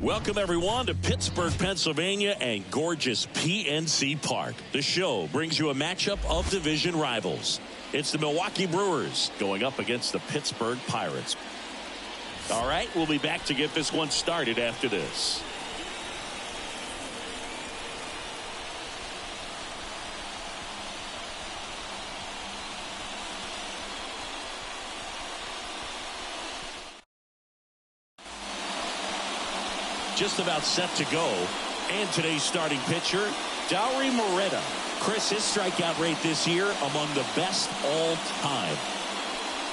Welcome, everyone, to Pittsburgh, Pennsylvania and gorgeous PNC Park. The show brings you a matchup of division rivals. It's the Milwaukee Brewers going up against the Pittsburgh Pirates. All right, we'll be back to get this one started after this. Just about set to go. And today's starting pitcher, Dauri Moreta. Chris, his strikeout rate this year among the best all time.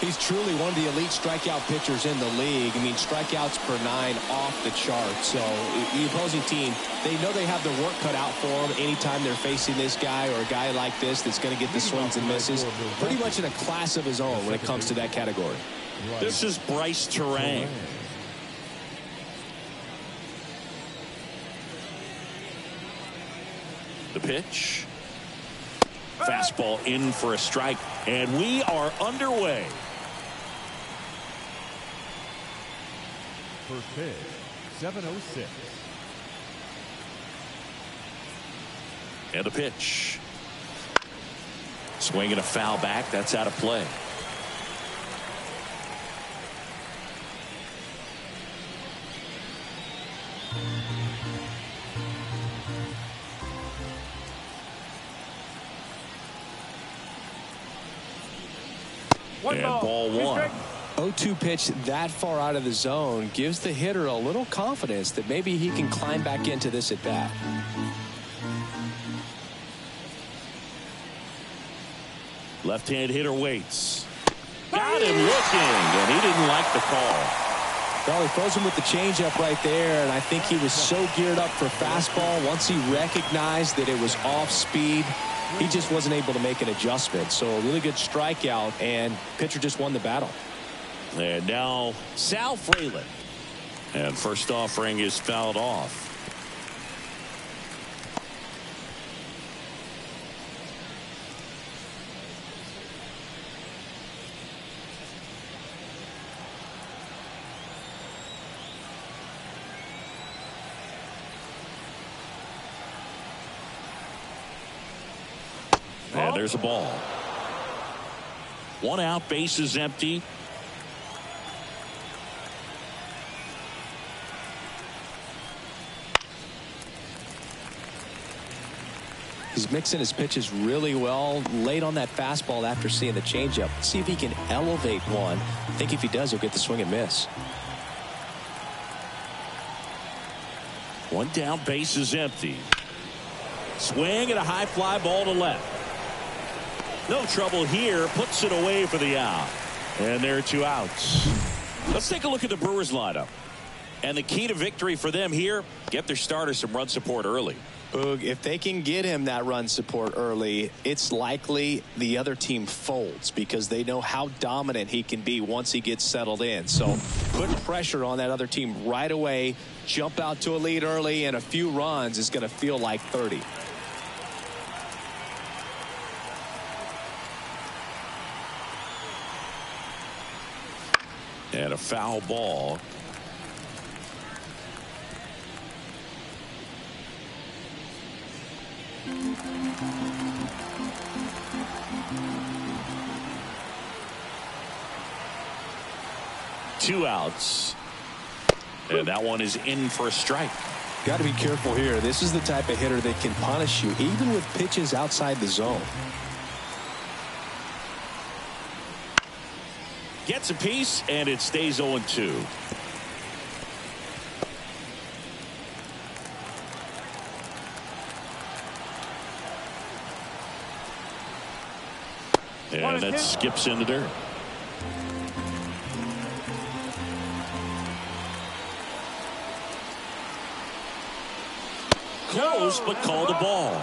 He's truly one of the elite strikeout pitchers in the league. I mean, strikeouts per 9 off the chart. So the opposing team, they know they have their work cut out for them anytime they're facing this guy or a guy like this that's going to get the swings and misses. Pretty much in a class of his own when it comes to that category. This is Bryce Terang. The pitch. Fastball in for a strike. And we are underway. First pitch, 7:06. And the pitch. Swing and a foul back. That's out of play. And ball one. 0-2 pitch that far out of the zone gives the hitter a little confidence that maybe he can climb back into this at bat. Left-hand hitter waits. Got him looking, and he didn't like the call. Well, he throws him with the changeup right there, and I think he was so geared up for fastball. Once he recognized that it was off speed, he just wasn't able to make an adjustment. So a really good strikeout, and pitcher just won the battle. And now Sal Fralin. And first offering is fouled off. And there's a ball. One out, base is empty. He's mixing his pitches really well, late on that fastball after seeing the changeup. See if he can elevate one. I think if he does, he'll get the swing and miss. One down, base is empty. Swing and a high fly ball to left. No trouble here, puts it away for the out. And there are 2 outs. Let's take a look at the Brewers lineup. And the key to victory for them here, get their starter some run support early. Boog, if they can get him that run support early, it's likely the other team folds because they know how dominant he can be once he gets settled in. So put pressure on that other team right away, jump out to a lead early, and a few runs is going to feel like 30. And a foul ball. Two outs. And that one is in for a strike. Got to be careful here. This is the type of hitter that can punish you even with pitches outside the zone. Gets a piece, and it stays 0-2. And that skips in the dirt. Close, but called a ball.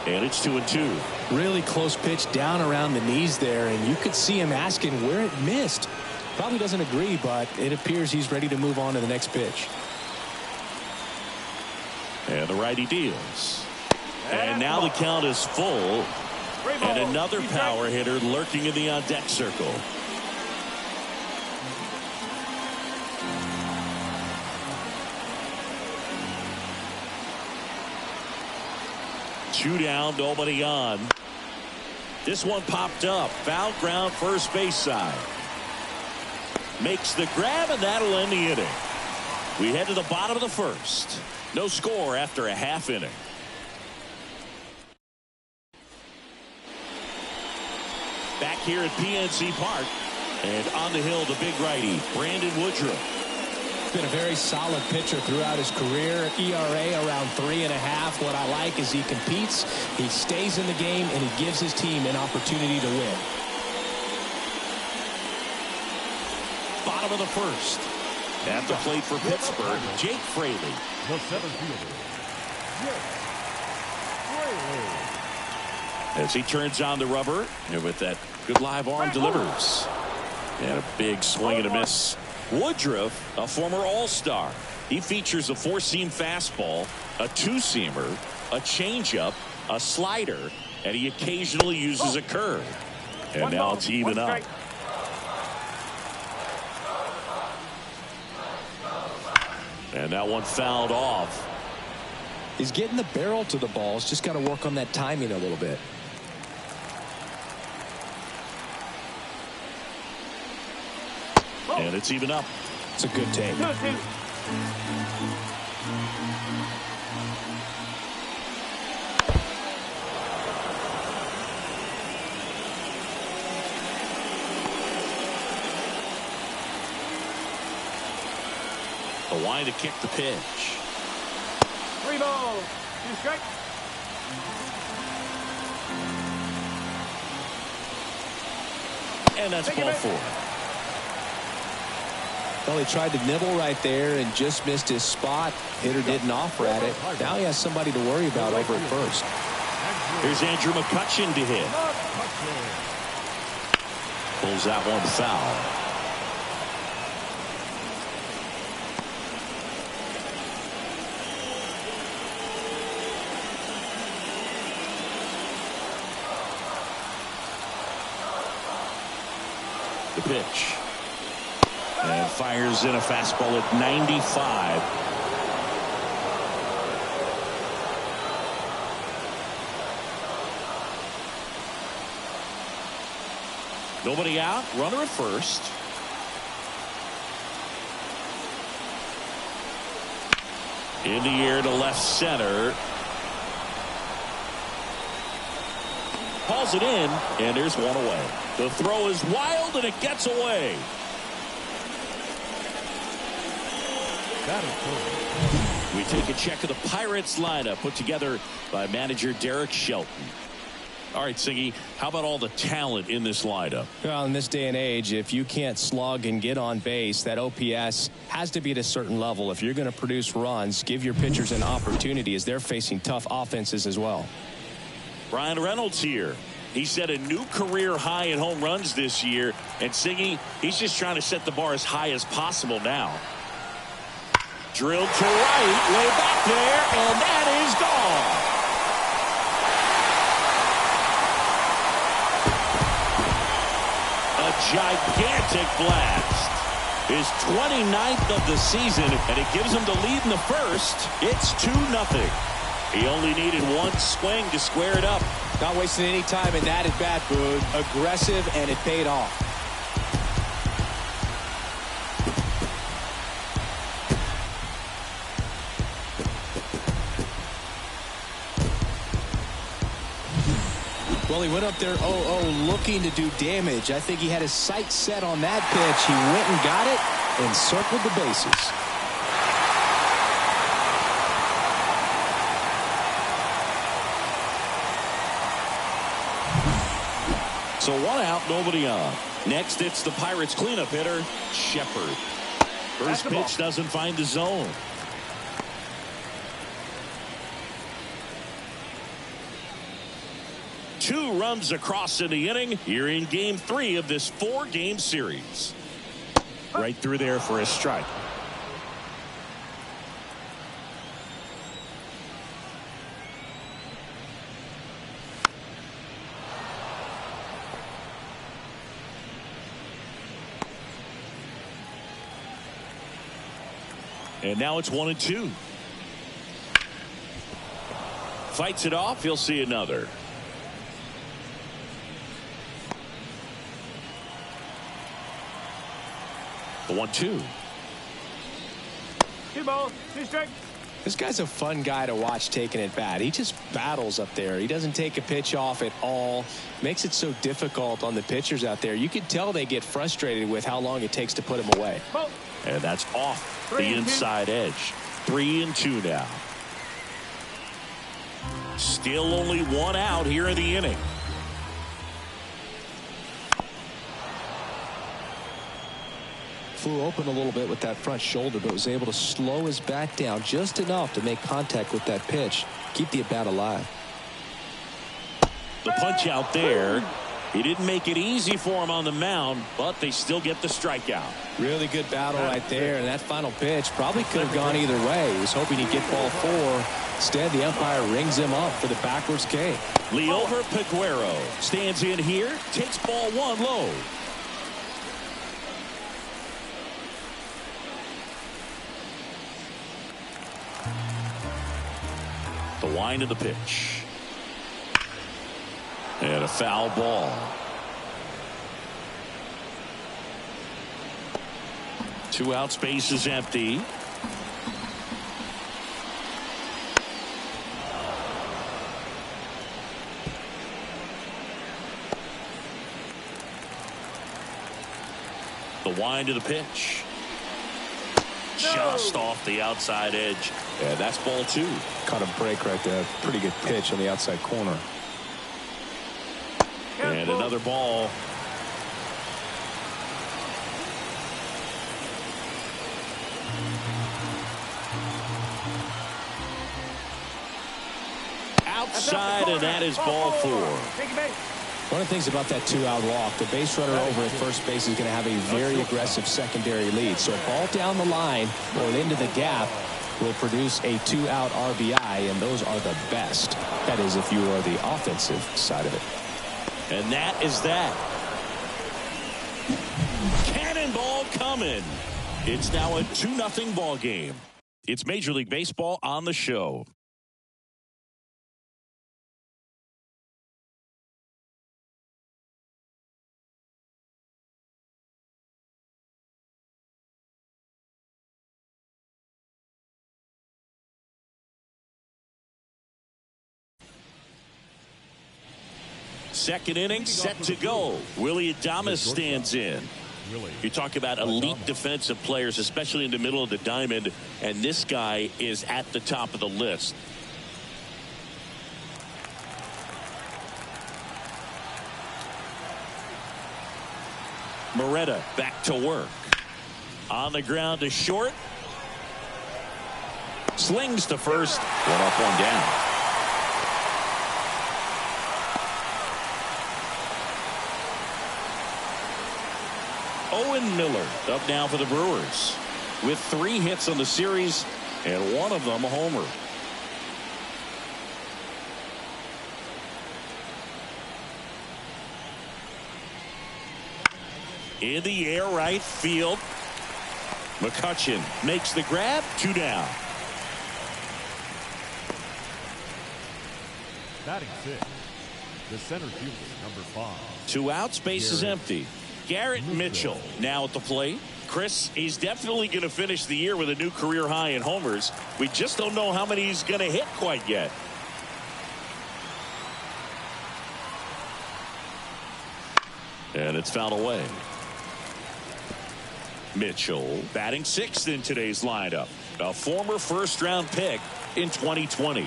And it's 2-2. Really close pitch down around the knees there, and you could see him asking where it missed. Probably doesn't agree, but it appears he's ready to move on to the next pitch. And the righty deals. And now the count is full. And another power hitter lurking in the on-deck circle. 2 down, nobody on. This one popped up. Foul ground, first base side. Makes the grab, and that'll end the inning. We head to the bottom of the first. No score after a half inning. Back here at PNC Park. And on the hill, the big righty, Brandon Woodruff. Been a very solid pitcher throughout his career. ERA around 3.5. What I like is he competes, he stays in the game, and he gives his team an opportunity to win. Bottom of the first. At the plate for Pittsburgh, Jake Fraley. The center fielder, Jake Fraley. As he turns on the rubber, and with that good live arm delivers. And a big swing and a miss. Woodruff, a former All-Star. He features a 4-seam fastball, a 2-seamer, a changeup, a slider, and he occasionally uses a curve. And now it's even up. And that one fouled off. He's getting the barrel to the balls. Just got to work on that timing a little bit. And it's even up. It's a good take. The line to kick the pitch. 3 balls, 2 strikes. And that's ball 4. Well, he tried to nibble right there and just missed his spot. Hitter didn't offer at it. Now he has somebody to worry about over at first. Here's Andrew McCutchen to hit. Pulls that one foul. The pitch. And fires in a fastball at 95. Nobody out. Runner at first. In the air to left center. Hauls it in, and there's one away. The throw is wild, and it gets away. We take a check of the Pirates lineup put together by manager Derek Shelton. All right, Siggy, how about all the talent in this lineup? Well, in this day and age, if you can't slug and get on base, that OPS has to be at a certain level. If you're going to produce runs, give your pitchers an opportunity as they're facing tough offenses as well. Brian Reynolds here. He set a new career high in home runs this year. And Siggy, he's just trying to set the bar as high as possible now. Drilled to right, way back there, and that is gone. A gigantic blast. His 29th of the season, and it gives him the lead in the first. It's 2-0. He only needed one swing to square it up. Not wasting any time in that at bat, Boone. Aggressive, and it paid off. Well, he went up there 0-0 looking to do damage. I think he had his sights set on that pitch. He went and got it and circled the bases. So 1 out, nobody on. Next, it's the Pirates cleanup hitter, Shepard. First pitch doesn't find the zone. Two runs across in the inning here in game 3 of this 4-game series. Right through there for a strike. And now it's 1-2. fights it off. He'll see another. The 1-2. 2 balls, 2 strikes. This guy's a fun guy to watch taking at bat. He just battles up there. He doesn't take a pitch off at all. Makes it so difficult on the pitchers out there. You can tell they get frustrated with how long it takes to put him away. And that's off the inside edge. 3-2 now. Still only 1 out here in the inning. Flew open a little bit with that front shoulder, but was able to slow his bat down just enough to make contact with that pitch. Keep the at-bat alive. The punch out there. He didn't make it easy for him on the mound, but they still get the strikeout. Really good battle right there, and that final pitch probably could have gone either way. He was hoping he'd get ball 4. Instead, the umpire rings him up for the backwards K. Liover Peguero stands in here, takes ball 1 low. The wind of the pitch. And a foul ball. 2 outs, base is empty. The wind of the pitch. Just off the outside edge. And that's ball 2. Caught a break right there. Pretty good pitch on the outside corner. And another ball. Outside, and that is ball 4. One of the things about that 2-out walk, the base runner over at first base is going to have a very aggressive secondary lead. So a ball down the line or into the gap will produce a 2-out RBI, and those are the best. That is, if you are the offensive side of it. And that is that. Cannonball coming. It's now a 2-0 ball game. It's Major League Baseball on the show. Second inning set to go. Willie Adames stands in. You talk about elite defensive players, especially in the middle of the diamond, and this guy is at the top of the list. Moretta back to work. On the ground to short. Slings to first. 1 up, 1 down. Owen Miller up now for the Brewers with 3 hits on the series and 1 of them a homer. In the air, right field. McCutchen makes the grab. 2 down. Batting 6, the center fielder, number 5. 2 outs, base is empty. Garrett Mitchell now at the plate. Chris, he's definitely going to finish the year with a new career high in homers. We just don't know how many he's going to hit quite yet. And it's fouled away. Mitchell batting 6th in today's lineup. A former first-round pick in 2020.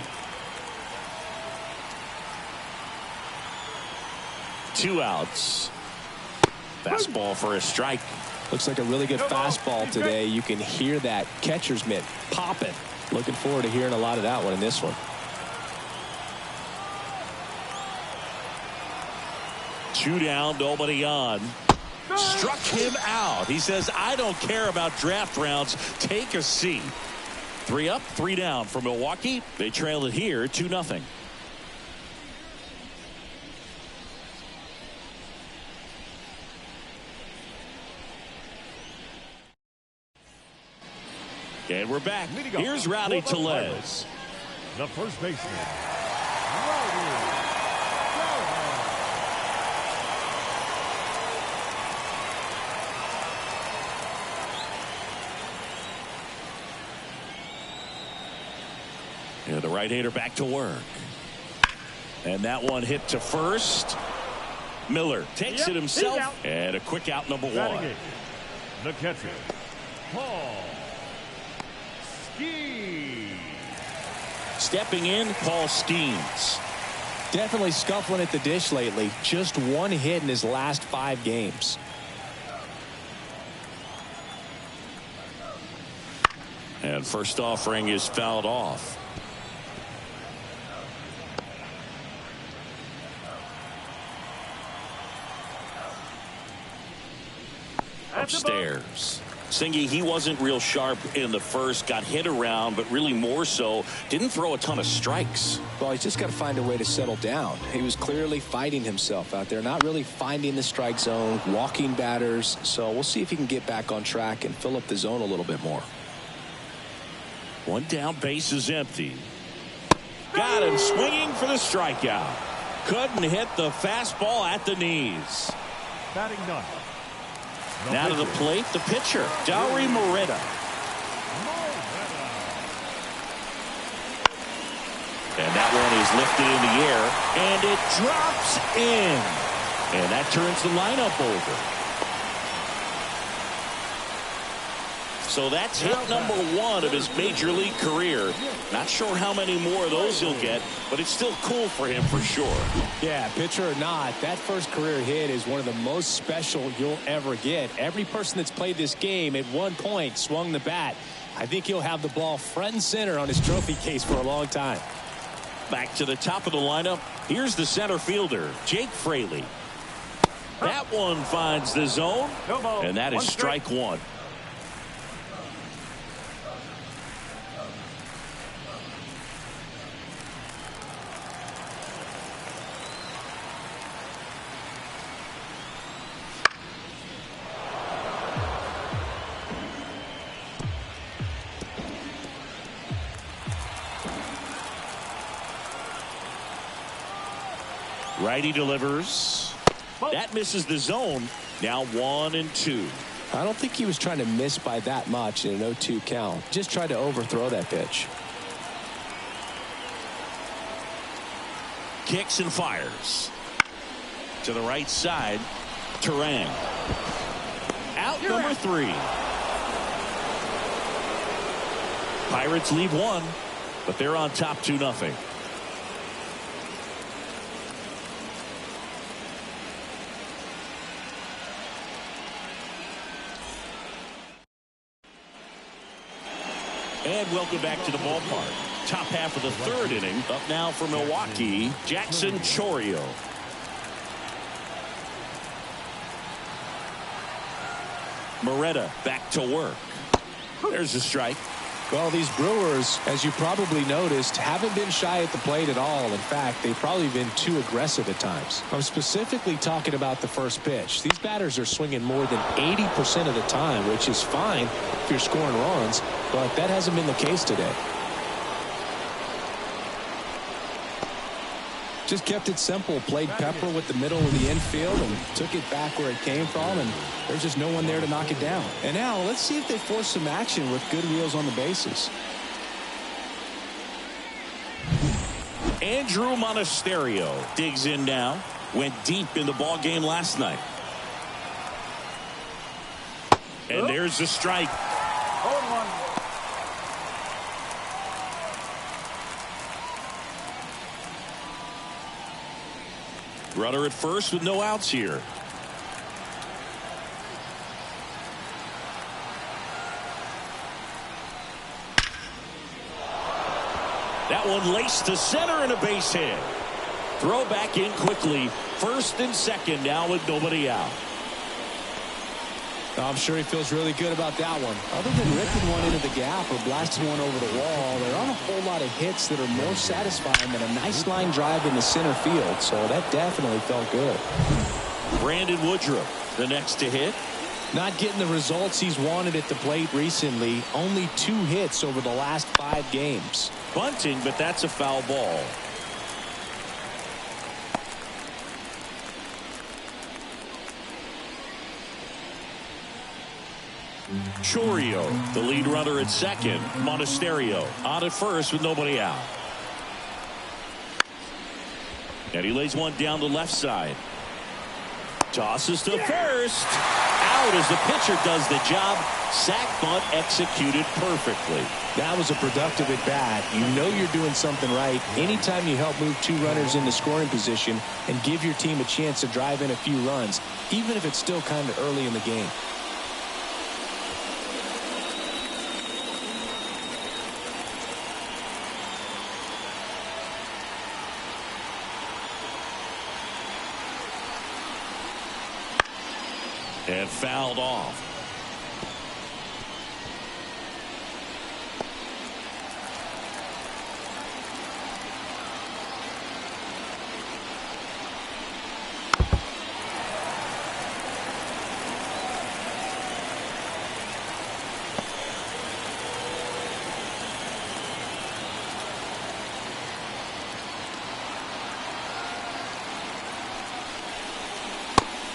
2 outs. Fastball for a strike. Looks like a really good fastball today. You can hear that catcher's mitt popping. Looking forward to hearing a lot of that one in this one. 2 down, nobody on. Struck him out. He says, I don't care about draft rounds. Take a seat. 3 up, 3 down for Milwaukee. They trail it here 2-0. And we're back. Here's Rowdy Tellez. The first baseman, And the right-hander back to work. And that one hit to first. Miller takes it himself. And a quick out, number one. The catcher, Paul Skeens. Stepping in, Paul Skeens. Definitely scuffling at the dish lately. Just one hit in his last 5 games. And first offering is fouled off. Upstairs. Singy, he wasn't real sharp in the first, got hit around, but really more so, didn't throw a ton of strikes. Well, he's just got to find a way to settle down. He was clearly fighting himself out there, not really finding the strike zone, walking batters. So we'll see if he can get back on track and fill up the zone a little bit more. One down, base is empty. Got him swinging for the strikeout. Couldn't hit the fastball at the knees. Batting none. Now to the plate, the pitcher, Dauri Moreta. And that one is lifted in the air, and it drops in. And that turns the lineup over. So that's hit number 1 of his major league career. Not sure how many more of those he'll get, but it's still cool for him for sure. Yeah, pitcher or not, that first career hit is one of the most special you'll ever get. Every person that's played this game at one point swung the bat. I think he'll have the ball front and center on his trophy case for a long time. Back to the top of the lineup. Here's the center fielder, Jake Fraley. That one finds the zone, and that is strike 1. Righty delivers. That misses the zone. Now 1-2. I don't think he was trying to miss by that much in an 0-2 count. Just tried to overthrow that pitch. Kicks and fires. To the right side. Terang. Out number 3. Pirates lead 1, but they're on top 2-0. And welcome back to the ballpark. Top half of the 3rd inning. Up now for Milwaukee, Jackson Chourio. Moreta back to work. There's a strike. Well, these Brewers, as you probably noticed, haven't been shy at the plate at all. In fact, they've probably been too aggressive at times. I'm specifically talking about the first pitch. These batters are swinging more than 80% of the time, which is fine if you're scoring runs, but that hasn't been the case today. Just kept it simple, played pepper with the middle of the infield and took it back where it came from, and there's just no one there to knock it down. And now let's see if they force some action with good wheels on the bases. Andrew Monasterio digs in now. Went deep in the ball game last night. And there's the strike. 0-1. Runner at first with no outs here. That one laced to center and a base hit. Throw back in quickly. First and second now with nobody out. I'm sure he feels really good about that one. Other than ripping one into the gap or blasting one over the wall, there aren't a whole lot of hits that are more satisfying than a nice line drive in the center field. So that definitely felt good. Brandon Woodruff, the next to hit. Not getting the results he's wanted at the plate recently. Only 2 hits over the last 5 games. Bunting, but that's a foul ball. Chorio, the lead runner at second. Monasterio on at first with nobody out. And he lays one down the left side. Tosses to first. Out as the pitcher does the job. Sac bunt executed perfectly. That was a productive at bat. You know you're doing something right anytime you help move two runners into scoring position and give your team a chance to drive in a few runs, even if it's still kind of early in the game. And fouled off.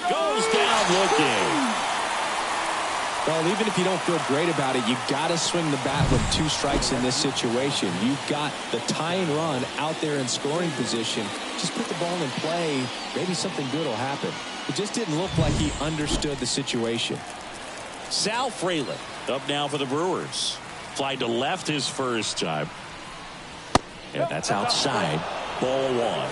Goes down looking. Well, even if you don't feel great about it, you got to swing the bat with 2 strikes in this situation. You've got the tying run out there in scoring position. Just put the ball in play. Maybe something good will happen. It just didn't look like he understood the situation. Sal Frelick up now for the Brewers. Fly to left his first time. And that's outside. Ball 1.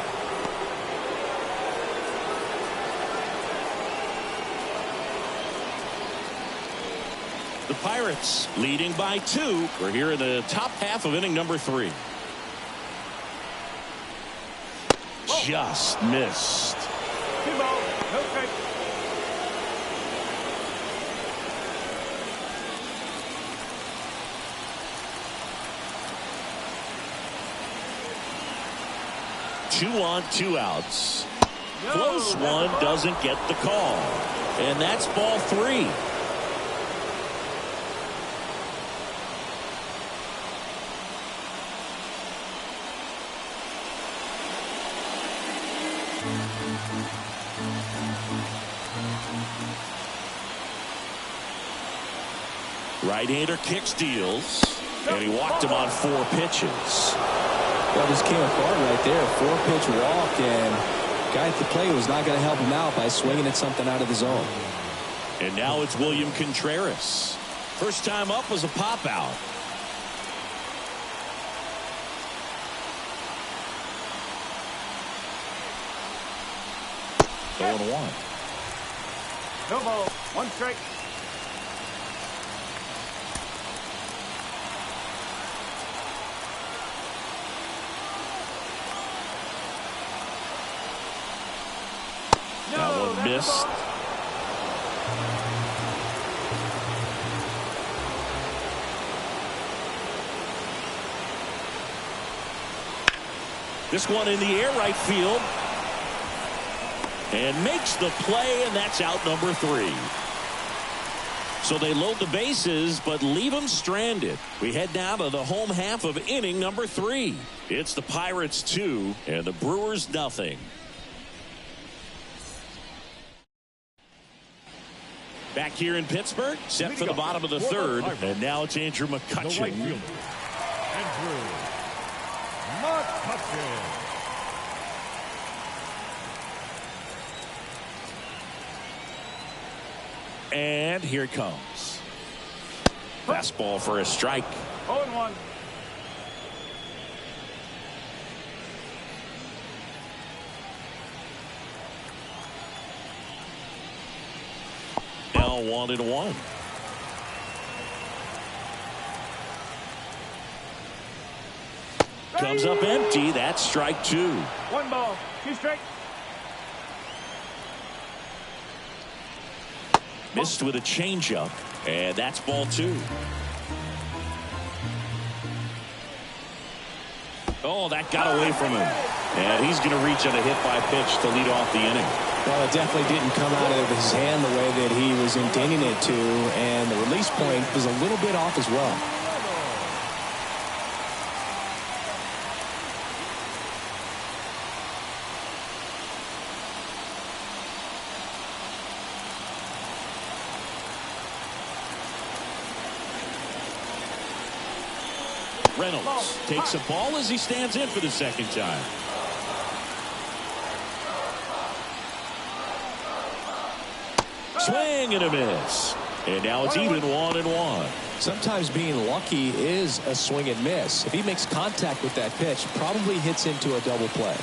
The Pirates leading by 2. We're here in the top half of inning number 3. Just missed. 2 balls, no strike. Two on, 2 outs. Close one, doesn't get the call. And that's ball 3. Right-hander kicks, deals, and he walked him on 4 pitches. That was came apart right there. 4-pitch walk, and guy at the plate was not going to help him out by swinging at something out of the zone. And now it's William Contreras. First time up was a pop out. Going 1. No ball, 1 strike. That one missed. This one in the air, right field. And makes the play, and that's out number 3. So they load the bases, but leave them stranded. We head now to the home half of inning number 3. It's the Pirates 2 and the Brewers nothing. Back here in Pittsburgh, set for the bottom of the 3rd, and now it's Andrew McCutchen. Right fielder, Andrew McCutchen. And here it comes. Fastball for a strike. 0-1. Now 1-1. Comes up empty. That's strike 2. 1 ball, 2 strikes. Missed with a changeup, and that's ball 2. Oh, that got away from him. And he's going to reach on a hit by pitch to lead off the inning. Well, it definitely didn't come out of his hand the way that he was intending it to, and the release point was a little bit off as well. Reynolds takes a ball as he stands in for the second time. Swing and a miss. And now it's even 1-1. Sometimes being lucky is a swing and miss. If he makes contact with that pitch, probably hits into a double play.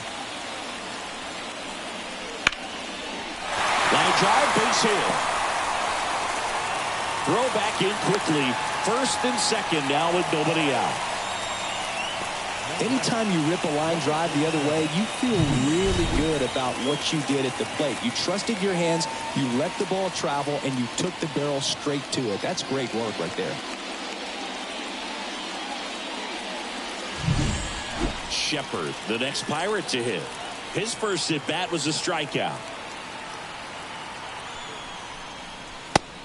Line drive, base hit. Throw back in quickly. First and second now with nobody out. Anytime you rip a line drive the other way, you feel really good about what you did at the plate. You trusted your hands, you let the ball travel, and you took the barrel straight to it. That's great work right there. Shepard, the next Pirate to hit. His first at bat was a strikeout.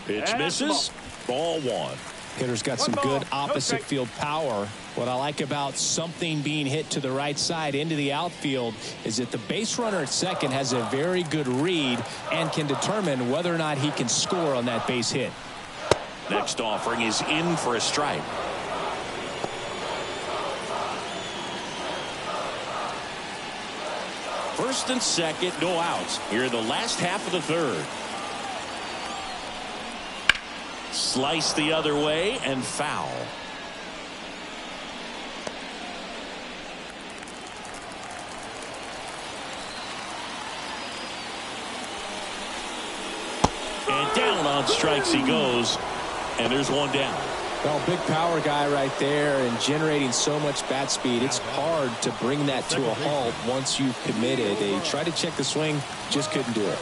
Pitch misses. Ball one. Hitter's got some good opposite field power. What I like about something being hit to the right side into the outfield is that the base runner at second has a very good read and can determine whether or not he can score on that base hit. Next offering is in for a strike. First and second, no outs here in the last half of the third. Slice the other way and foul. And down on strikes he goes. And there's one down. Well, big power guy right there and generating so much bat speed. It's hard to bring that to a halt once you've committed. They tried to check the swing, just couldn't do it.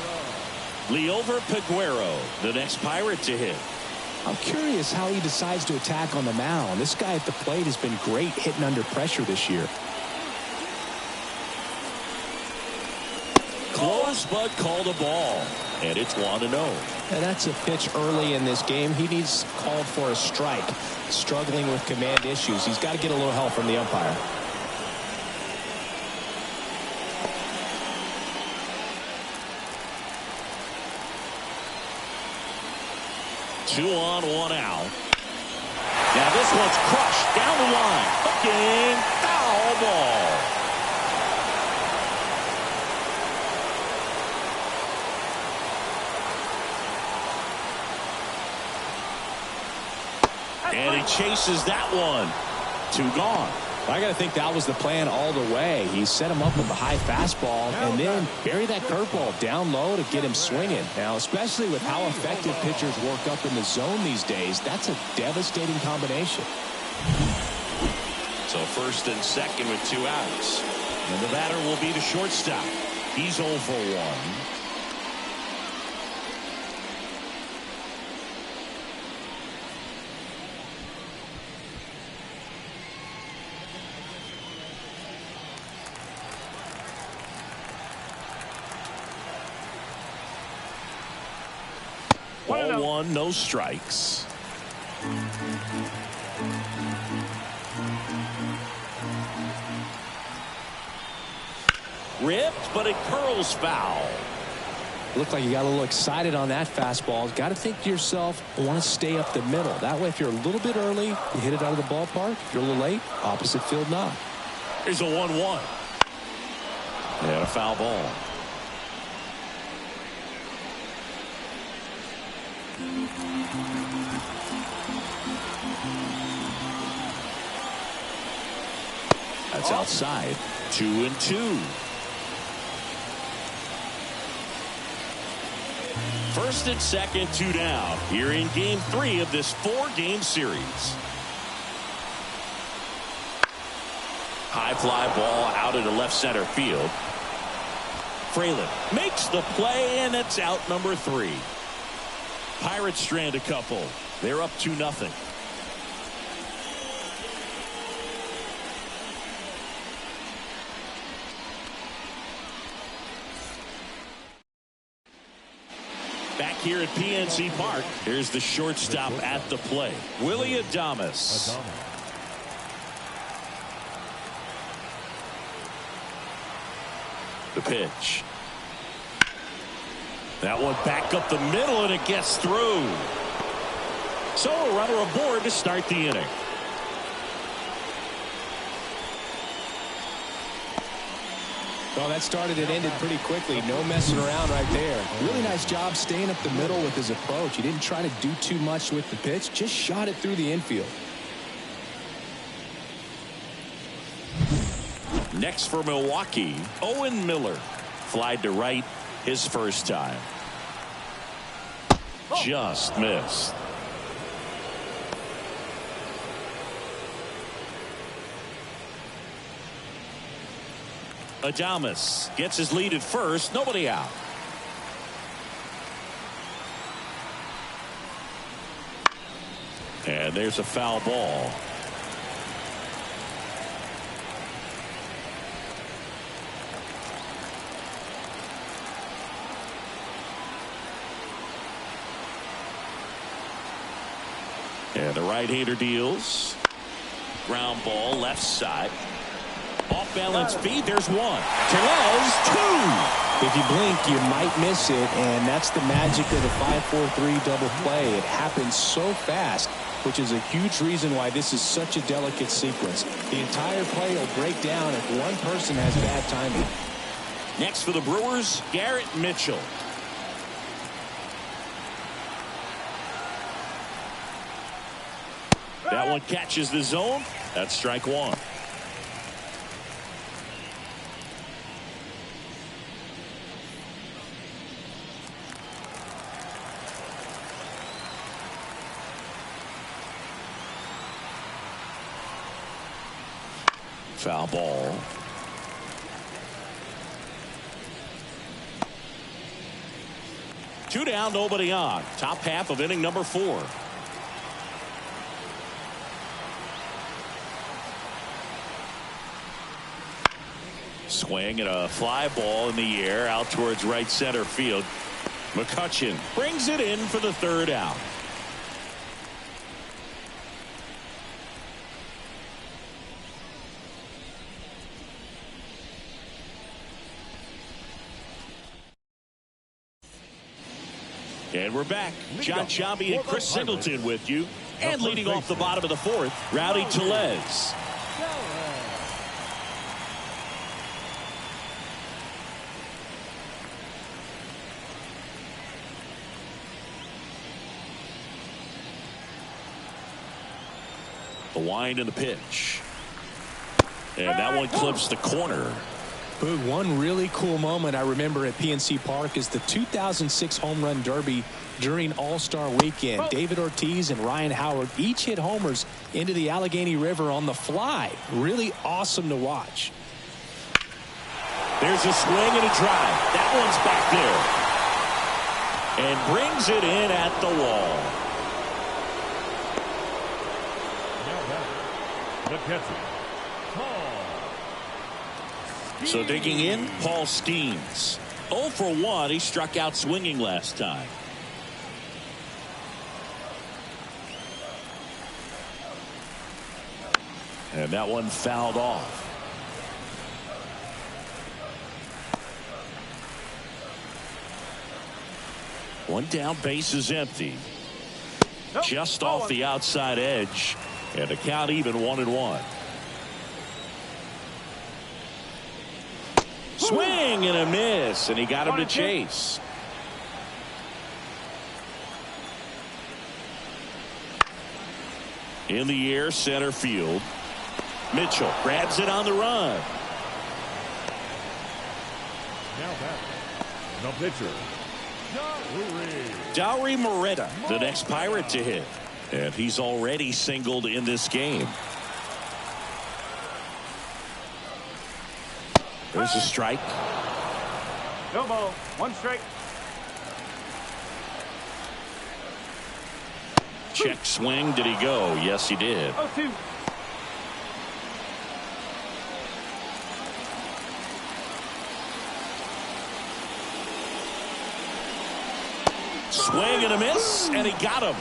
Liover Peguero, the next Pirate to hit. I'm curious how he decides to attack on the mound. This guy at the plate has been great hitting under pressure this year. Close but called a ball. And it's 1-0. And that's a pitch early in this game. He needs called for a strike. Struggling with command issues. He's got to get a little help from the umpire. Two on, one out. Now this one's crushed down the line. Hooking, foul ball. And he chases that one. Two gone. I got to think that was the plan all the way. He set him up with a high fastball and then bury that curveball down low to get him swinging. Now, especially with how effective pitchers work up in the zone these days, that's a devastating combination. So first and second with two outs. And the batter will be the shortstop. He's 0 for 1. Ball one, no strikes. Ripped, but it curls foul. Looked like you got a little excited on that fastball. Got to think to yourself, I want to stay up the middle. That way, if you're a little bit early, you hit it out of the ballpark. If you're a little late, opposite field knock. Here's a 1-1. And a foul ball. That's outside. 2-2. First and second, two down. Here in game 3 of this 4-game series. High fly ball out into left center field. Fralin makes the play, and it's out number 3. Pirates strand a couple. They're up 2-0. Back here at PNC Park, here's the shortstop at the plate, Willie Adames. The pitch. That one back up the middle, and it gets through. So a runner aboard to start the inning. Well, that started and ended pretty quickly. No messing around right there. Really nice job staying up the middle with his approach. He didn't try to do too much with the pitch. Just shot it through the infield. Next for Milwaukee, Owen Miller. Flied to right his first time. Just missed. Adames gets his lead at first. Nobody out. And there's a foul ball. And the right-hander deals. Ground ball left side. Off balance feed. There's one. Tellez, two. If you blink, you might miss it, and that's the magic of the 5-4-3 double play. It happens so fast, which is a huge reason why this is such a delicate sequence. The entire play will break down if one person has bad timing. Next for the Brewers, Garrett Mitchell. That one catches the zone. That's strike one. Foul ball. Two down, nobody on. Top half of inning number 4. Swing and a fly ball in the air out towards right center field. McCutchen brings it in for the third out. And we're back. John Sciambi and Chris Singleton with you. And leading off the bottom of the 4th, Rowdy Tellez. The wind and the pitch. And that one clips the corner. Boog, one really cool moment I remember at PNC Park is the 2006 Home Run Derby during All-Star Weekend. David Ortiz and Ryan Howard each hit homers into the Allegheny River on the fly. Really awesome to watch. There's a swing and a drive. That one's back there. And brings it in at the wall. The catcher, So digging in, Paul Skeens. 0 for 1. He struck out swinging last time. And that one fouled off. One down, base is empty. Just off the outside edge. And the count even 1-1. Swing and a miss, and he got him to chase. In the air, center field. Mitchell grabs it on the run. now back, the pitcher, Dauri Moreta, the next Pirate to hit. And he's already singled in this game. There's a strike. No ball. 1 strike. Check swing. Did he go? Yes, he did. 0-2. Swing and a miss, and he got him.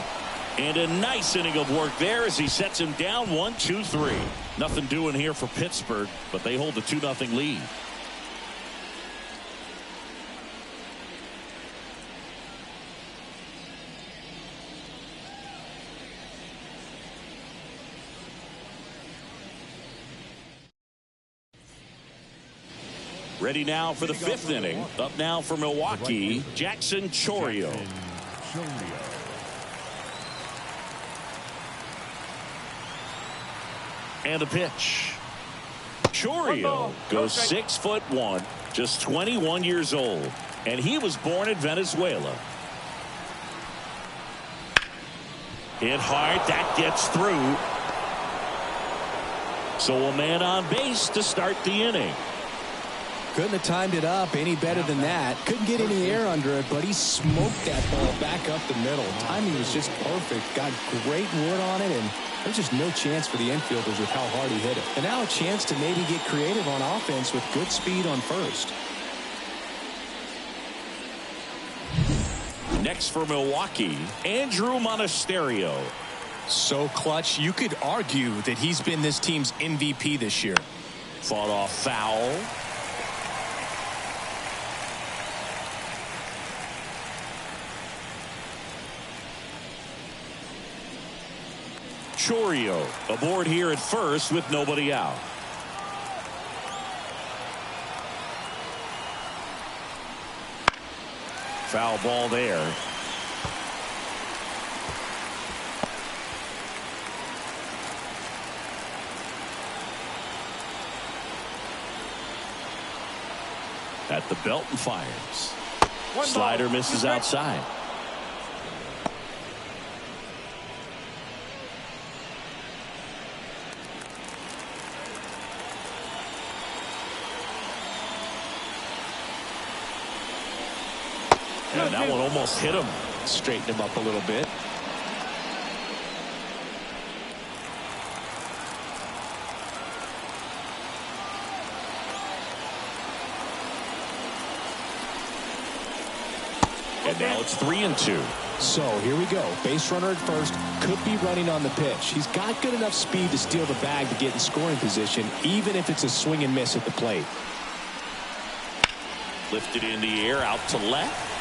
And a nice inning of work there as he sets him down 1-2-3. Nothing doing here for Pittsburgh, but they hold the 2-0 lead. Ready now for the 5th inning. Up now for Milwaukee, Jackson Chourio. And a pitch. Chourio goes 6'1", just 21 years old, and he was born in Venezuela. Hit hard, that gets through. So a man on base to start the inning. Couldn't have timed it up any better than that. Couldn't get any air under it, but he smoked that ball back up the middle. Timing was just perfect. Got great wood on it, and there's just no chance for the infielders with how hard he hit it. And now a chance to maybe get creative on offense with good speed on first. Next for Milwaukee, Andrew Monasterio. So clutch, you could argue that he's been this team's MVP this year. Fought off foul. Chourio aboard here at first with nobody out. Foul ball there. At the belt and fires. Slider misses outside. And that one almost hit him. Straighten him up a little bit. And now it's 3-2. So here we go. Base runner at first. Could be running on the pitch. He's got good enough speed to steal the bag to get in scoring position, even if it's a swing and miss at the plate. Lifted in the air out to left.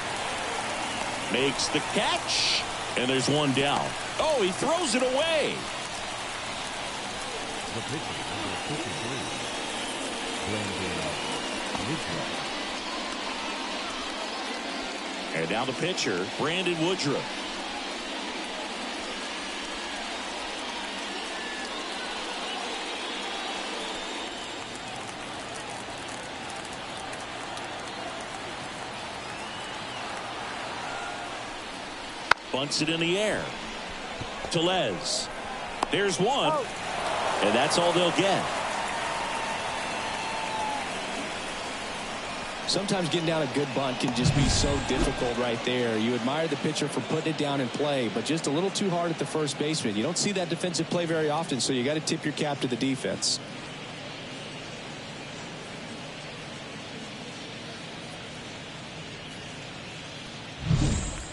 Makes the catch. And there's one down. Oh, he throws it away. The pitcher, number 53, And now the pitcher, Brandon Woodruff. Bunts it in the air. Tellez. There's one. And that's all they'll get. Sometimes getting down a good bunt can just be so difficult right there. You admire the pitcher for putting it down in play, but just a little too hard at the first baseman. You don't see that defensive play very often, so you got to tip your cap to the defense.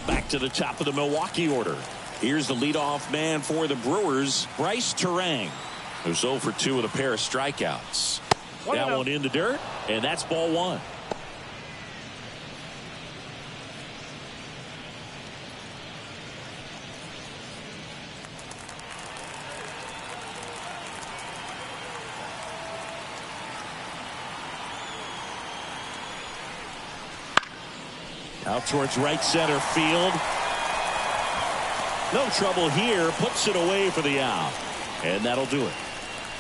Back to the top of the Milwaukee order. Here's the leadoff man for the Brewers, Bryce Terang, who's 0 for 2 with a pair of strikeouts. That one in the dirt, and that's ball one. Out towards right center field. No trouble here. Puts it away for the out. And that'll do it.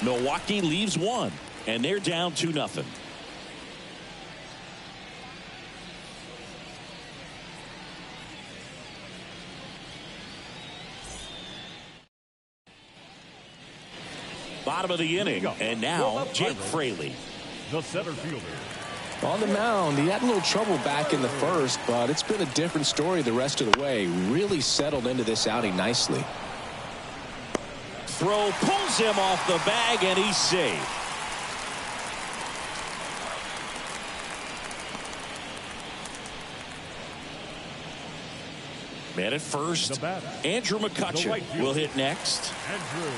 Milwaukee leaves one. And they're down 2-0. Bottom of the inning. And now Jake Fraley. the center fielder. On the mound, he had a little trouble back in the first, but it's been a different story the rest of the way. Really settled into this outing nicely. Throw pulls him off the bag, and he's safe. Man at first, Andrew McCutchen will hit next. Andrew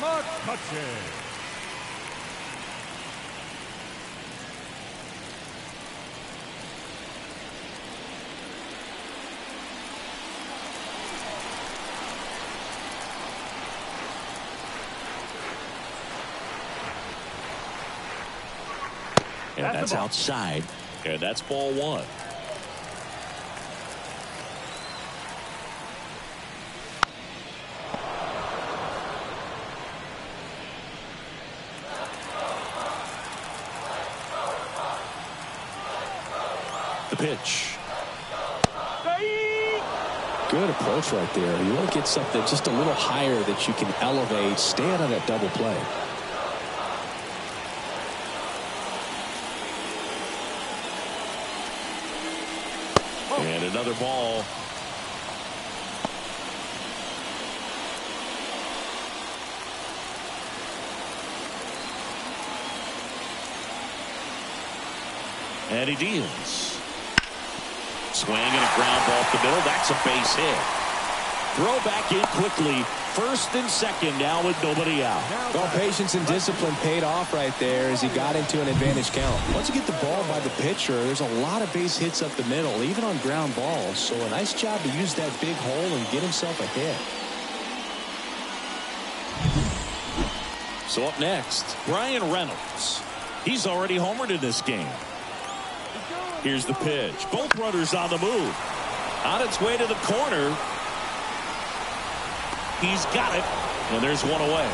McCutchen. And that's outside. And that's ball one. The pitch. Good approach right there. You want to get something just a little higher that you can elevate. Stay out of that double play. And another ball. And he deals. Swing and a ground ball up the middle. That's a base hit. Throw back in quickly. First and second now with nobody out. Well, patience and discipline paid off right there as he got into an advantage count. Once you get the ball by the pitcher, there's a lot of base hits up the middle, even on ground balls. So a nice job to use that big hole and get himself a hit. So up next, Brian Reynolds. He's already homered in this game. Here's the pitch. Both runners on the move. On its way to the corner. He's got it. And there's one away.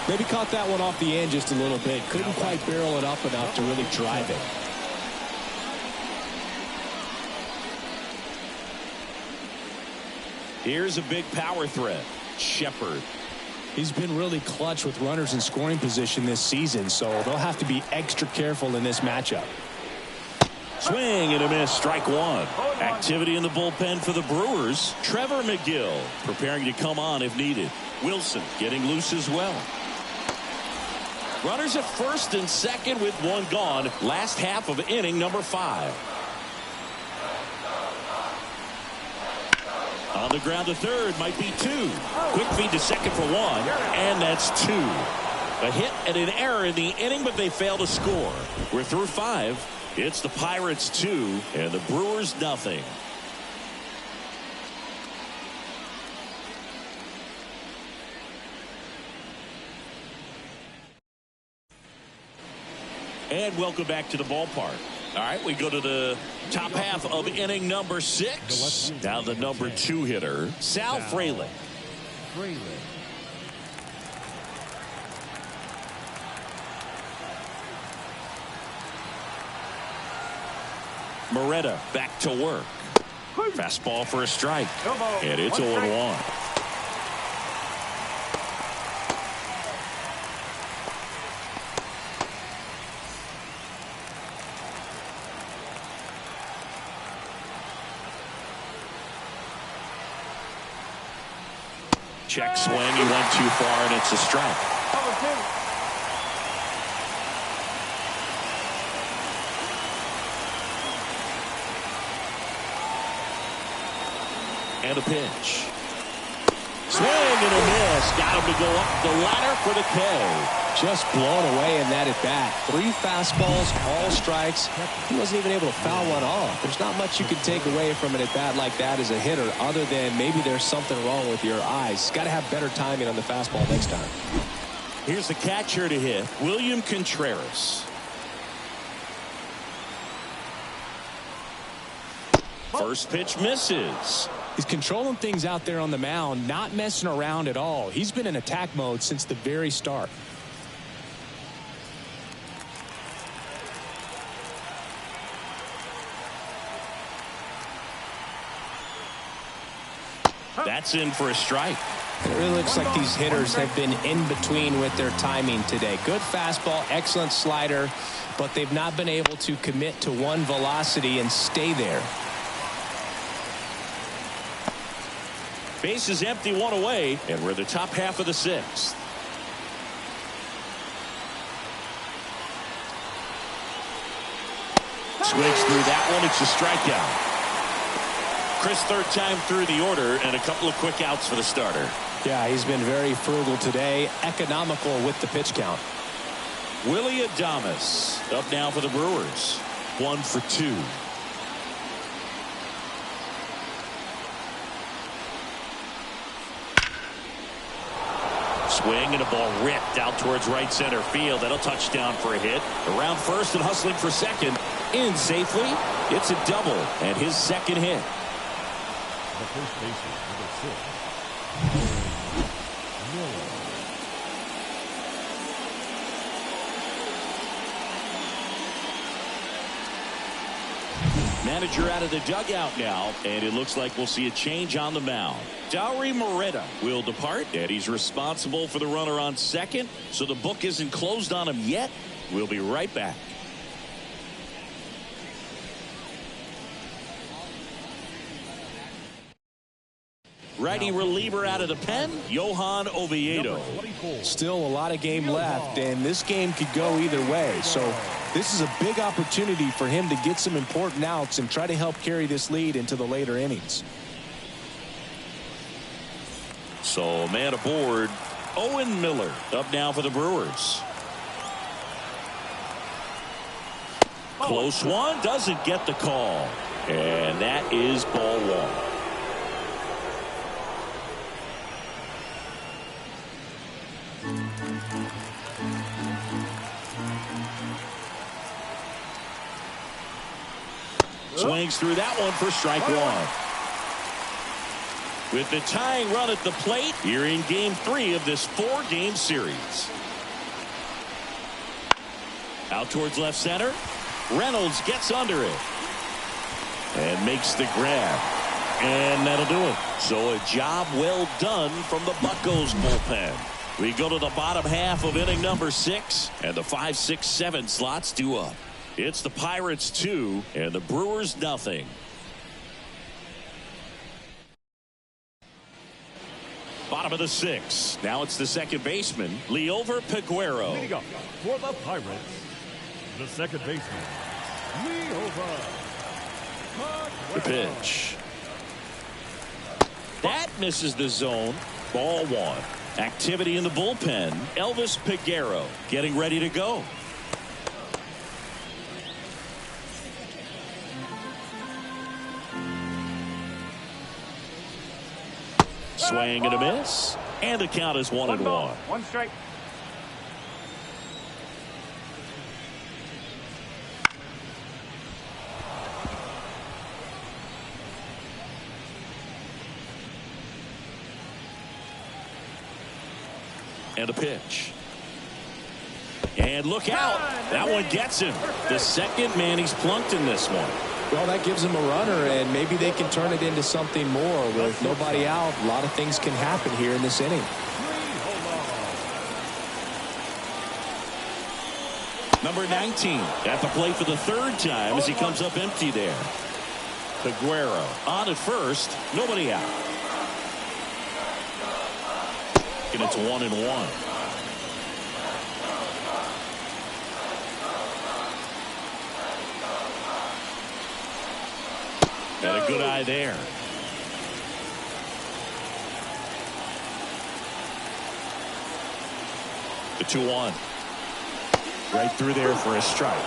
Maybe caught that one off the end just a little bit. Couldn't quite barrel it up enough to really drive it. Here's a big power threat. Shepard. He's been really clutch with runners in scoring position this season, so they'll have to be extra careful in this matchup. Swing and a miss. Strike one. Activity in the bullpen for the Brewers. Trevor McGill preparing to come on if needed. Wilson getting loose as well. Runners at first and second with one gone. Last half of inning number 5. On the ground to third, might be 2. Quick feed to second for 1, and that's 2. A hit and an error in the inning, but they fail to score. We're through 5. It's the Pirates 2 and the Brewers nothing. And welcome back to the ballpark. All right, we go to the top half of inning number 6. Now the number 2 hitter, Sal Frelick. Moretta back to work. Fastball for a strike. And it's 0-1. Check swing. He went too far, and it's a strike. And a pitch. Swing and a miss. Got him to go up the ladder for the K. Just blown away in that at bat. 3 fastballs, all strikes. He wasn't even able to foul one off. There's not much you can take away from an at bat like that as a hitter, other than maybe there's something wrong with your eyes. Got to have better timing on the fastball next time. Here's the catcher to hit, William Contreras. First pitch misses. He's controlling things out there on the mound, not messing around at all. He's been in attack mode since the very start. That's in for a strike. It really looks like these hitters have been in between with their timing today. Good fastball, excellent slider, but they've not been able to commit to one velocity and stay there. Base is empty, 1 away, and we're the top half of the 6th. Swings through that one. It's a strikeout. Chris, third time through the order, and a couple of quick outs for the starter. Yeah, he's been very frugal today, economical with the pitch count. Willie Adames up now for the Brewers. 1 for 2. Swing and a ball ripped out towards right center field. That'll touch down for a hit. Around first and hustling for second. In safely. It's a double and his second hit. The first baseman, number 6. Miller. Manager out of the dugout now, and it looks like we'll see a change on the mound. Dauri Moreta will depart, and he's responsible for the runner on second, so the book isn't closed on him yet. We'll be right back. Righty reliever out of the pen, Johan Oviedo. Still a lot of game left, and this game could go either way. So this is a big opportunity for him to get some important outs and try to help carry this lead into the later innings. So man aboard, Owen Miller up now for the Brewers. Close one, doesn't get the call. And that is ball one. Swings through that one for strike one. With the tying run at the plate, here in game 3 of this 4-game series. Out towards left center. Reynolds gets under it. And makes the grab. And that'll do it. So a job well done from the Buccos bullpen. We go to the bottom half of inning number 6. And the 5, 6, 7 slots due up. It's the Pirates 2 and the Brewers nothing. Bottom of the 6. Now it's the second baseman, Liover Peguero. Leading up for the Pirates, the second baseman, Liover Peguero. The pitch. That misses the zone. Ball one. Activity in the bullpen. Elvis Peguero getting ready to go. Swing and a miss. And the count is 1-1. One strike. And a pitch. And look out. That one gets him. The second man he's plunked in this one. Well, that gives them a runner, and maybe they can turn it into something more. With nobody out, a lot of things can happen here in this inning. Number 19 at the plate for the 3rd time as he comes up empty there. Peguero on at first, nobody out. And it's 1-1. And a good eye there. The 2-1. Right through there for a strike.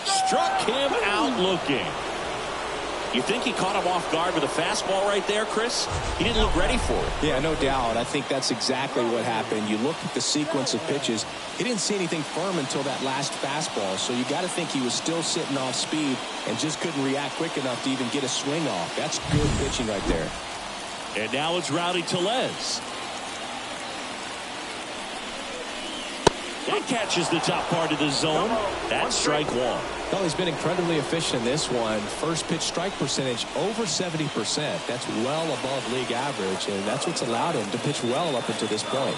Struck him out looking. You think he caught him off guard with a fastball right there, Chris? He didn't look ready for it. Yeah, no doubt. I think that's exactly what happened. You look at the sequence of pitches. He didn't see anything firm until that last fastball. So you got to think he was still sitting off speed and just couldn't react quick enough to even get a swing off. That's good pitching right there. And now it's Rowdy Tellez. That catches the top part of the zone. That's strike one. Well, he's been incredibly efficient in this one. First pitch strike percentage over 70%. That's well above league average, and that's what's allowed him to pitch well up until this point.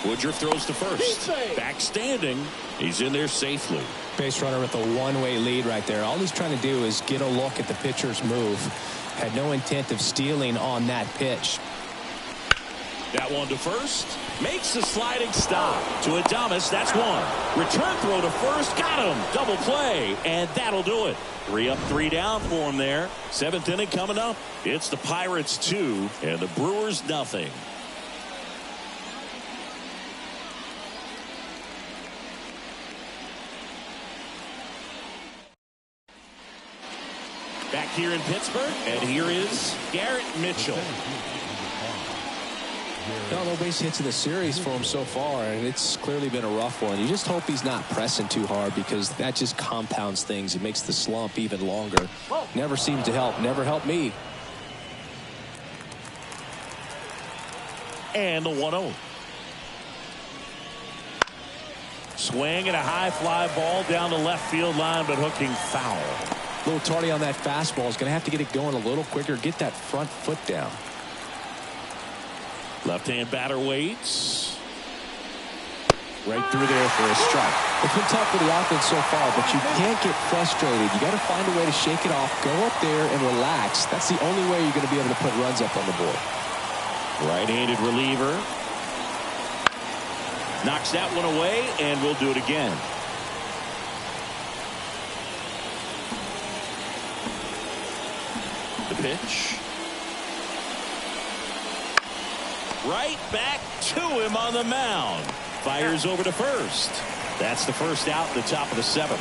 Woodruff throws to first. Back standing. He's in there safely. Base runner with a one-way lead right there. All he's trying to do is get a look at the pitcher's move. Had no intent of stealing on that pitch. That one to first. Makes the sliding stop. To Adames, that's one. Return throw to first. Got him. Double play. And that'll do it. 3 up, 3 down for him there. 7th inning coming up. It's the Pirates 2 and the Brewers nothing. Back here in Pittsburgh, and here is Garrett Mitchell. No base hits in the series for him so far, and it's clearly been a rough one. You just hope he's not pressing too hard, because that just compounds things. It makes the slump even longer. Never seems to help. Never helped me. And the 1-0. Swing and a high fly ball down the left field line, but hooking foul. A little tardy on that fastball. Is going to have to get it going a little quicker. Get that front foot down. Left-hand batter waits. Right through there for a strike. It's been tough for the offense so far, but you can't get frustrated. You got to find a way to shake it off, go up there and relax. That's the only way you're going to be able to put runs up on the board. Right-handed reliever. Knocks that one away, and we'll do it again. The pitch. Right back to him on the mound. Fires over to first. That's the first out in the top of the 7th.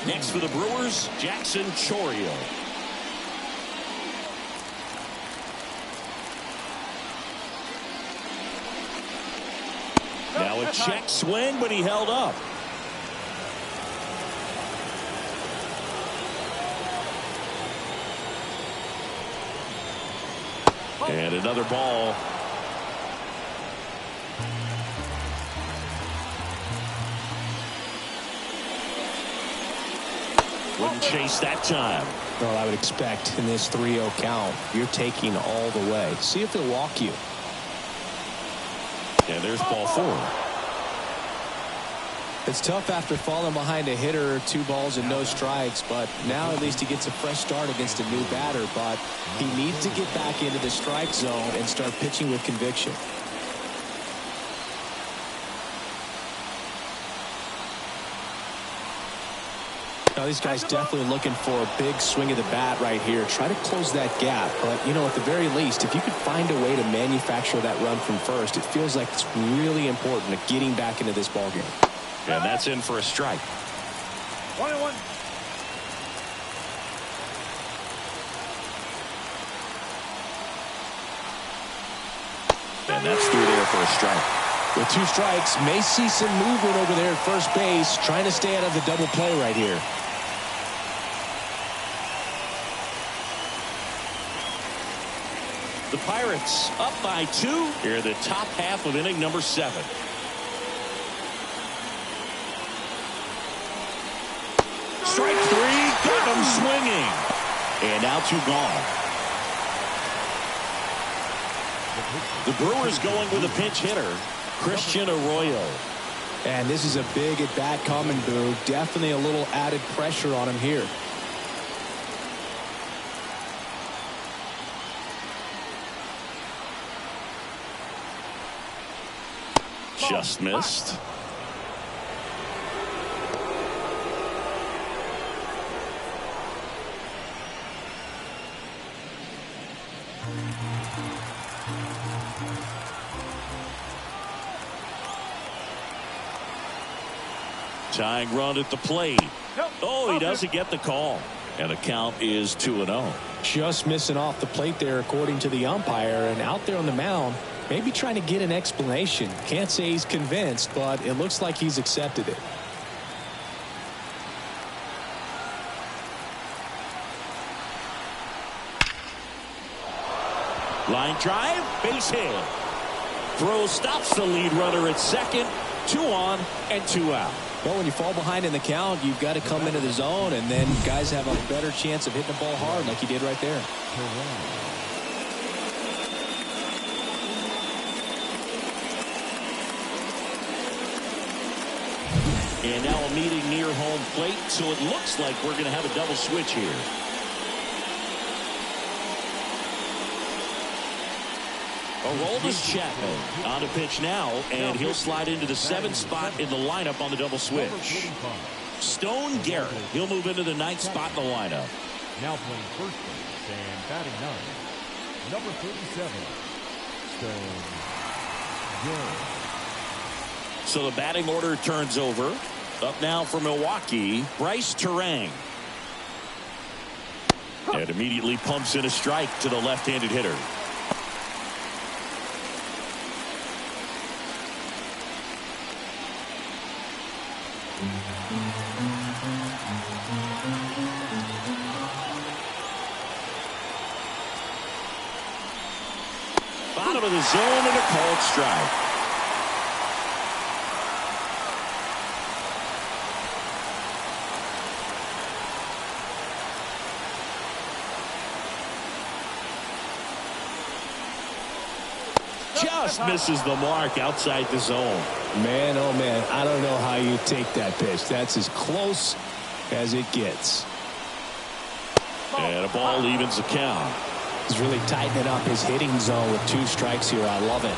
Next for the Brewers, Jackson Chourio. Now a check swing, but he held up. And another ball. Wouldn't chase that time. Well, I would expect in this 3-0 count, you're taking all the way. See if they'll walk you. And there's ball 4. It's tough after falling behind a hitter, 2 balls and no strikes, but now at least he gets a fresh start against a new batter. But he needs to get back into the strike zone and start pitching with conviction. Now these guys definitely looking for a big swing of the bat right here. Try to close that gap, but you know, at the very least, if you could find a way to manufacture that run from first, it feels like it's really important to getting back into this ballgame. And that's in for a strike. 1-1. And that's through there for a strike. With 2 strikes, may see some movement over there at first base, trying to stay out of the double play right here. The Pirates up by 2 here in the top half of inning number 7. Strike 3, got him swinging. And now 2 gone. The Brewers going with a pinch hitter, Christian Arroyo. And this is a big at bat coming, Boo. Definitely a little added pressure on him here. Just missed. Tying run at the plate. Oh, he doesn't get the call. And the count is 2-0. Just missing off the plate there, according to the umpire. And out there on the mound, maybe trying to get an explanation. Can't say he's convinced, but it looks like he's accepted it. Line drive, base hit. Throw stops the lead runner at second. 2 on and 2 out. Well, when you fall behind in the count, you've got to come into the zone, and then guys have a better chance of hitting the ball hard like he did right there. And now a meeting near home plate, so it looks like we're going to have a double switch here. Aroldis Chapman on the pitch now, and he'll slide into the 7th spot in the lineup on the double switch. Stone Garrett, he'll move into the 9th spot in the lineup. Now playing first base and batting 9, number 37, Stone Garrett. So the batting order turns over. Up now for Milwaukee, Bryce Terang. And immediately pumps in a strike to the left-handed hitter. Bottom of the zone and a called strike. Just misses the mark outside the zone. Man, oh man, I don't know how you take that pitch. That's as close as it gets. And a ball evens the count. He's really tightening up his hitting zone with 2 strikes here. I love it.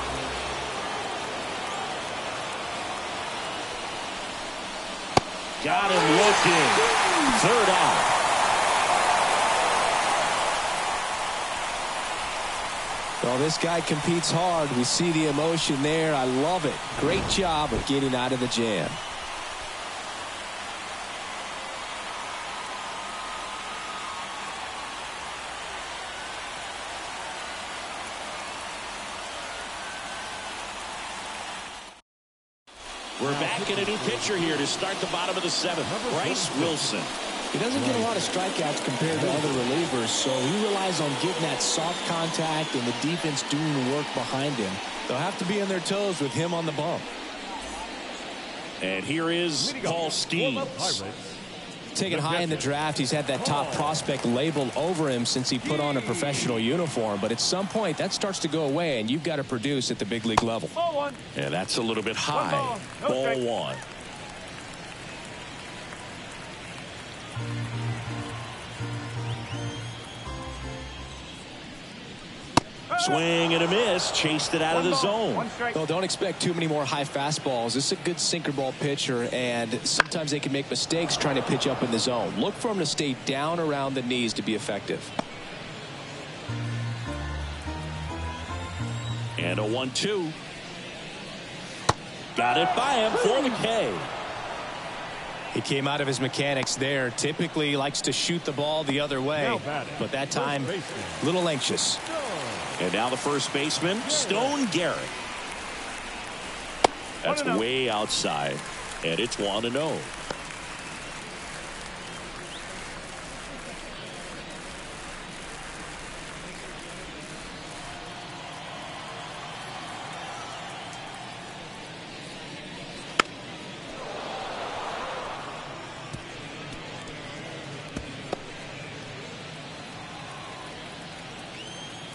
Got him looking. Third out. Well, this guy competes hard. We see the emotion there. I love it. Great job of getting out of the jam. We're back in a new pitcher here to start the bottom of the 7th. Bryce Wilson. He doesn't get a lot of strikeouts compared to other relievers, so he relies on getting that soft contact and the defense doing the work behind him. They'll have to be on their toes with him on the bump. And here is Paul Skeens. Taken high in the draft, he's had that top prospect label over him since he put on a professional uniform. But at some point, that starts to go away, and you've got to produce at the big league level. And that's a little bit high. Ball 1. Swing and a miss. Chased it out of the zone. Well, don't expect too many more high fastballs. This is a good sinker ball pitcher, and sometimes they can make mistakes trying to pitch up in the zone. Look for him to stay down around the knees to be effective. And a 1-2. Got it by him for the K. He came out of his mechanics there. Typically likes to shoot the ball the other way, but that time a little anxious. And now the first baseman, Stone Garrett. That's way outside, and it's 1-0.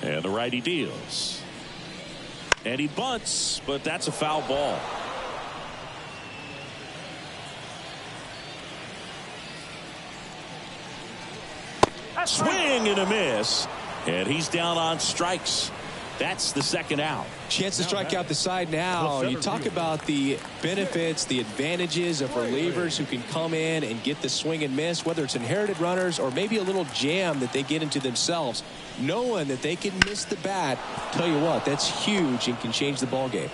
And the righty deals. And he bunts, but that's a foul ball. Swing and a miss. And he's down on strikes. That's the second out. Chance to strike out the side now. You talk about the benefits, the advantages of relievers who can come in and get the swing and miss, whether it's inherited runners or maybe a little jam that they get into themselves. Knowing that they can miss the bat, tell you what, that's huge and can change the ball game.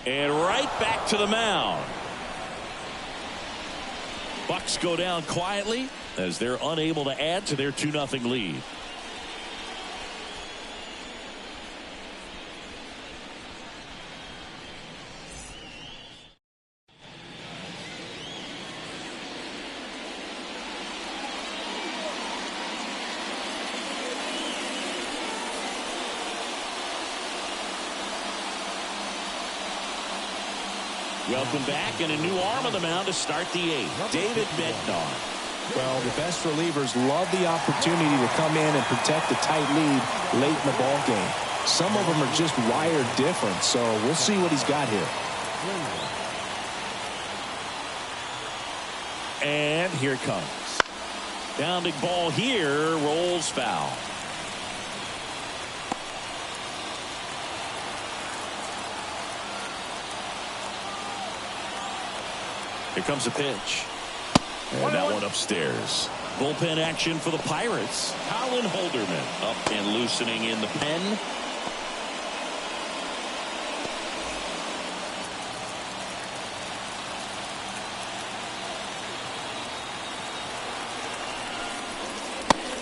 And right back to the mound. Bucks go down quietly as they're unable to add to their 2-0 lead. Welcome back, and a new arm on the mound to start the 8th. David Bednar. Well, the best relievers love the opportunity to come in and protect a tight lead late in the ball game. Some of them are just wired different, so we'll see what he's got here. And here it comes. Bounding ball here, rolls foul. Here comes a pitch. And that one upstairs. Bullpen action for the Pirates. Colin Holderman up and loosening in the pen.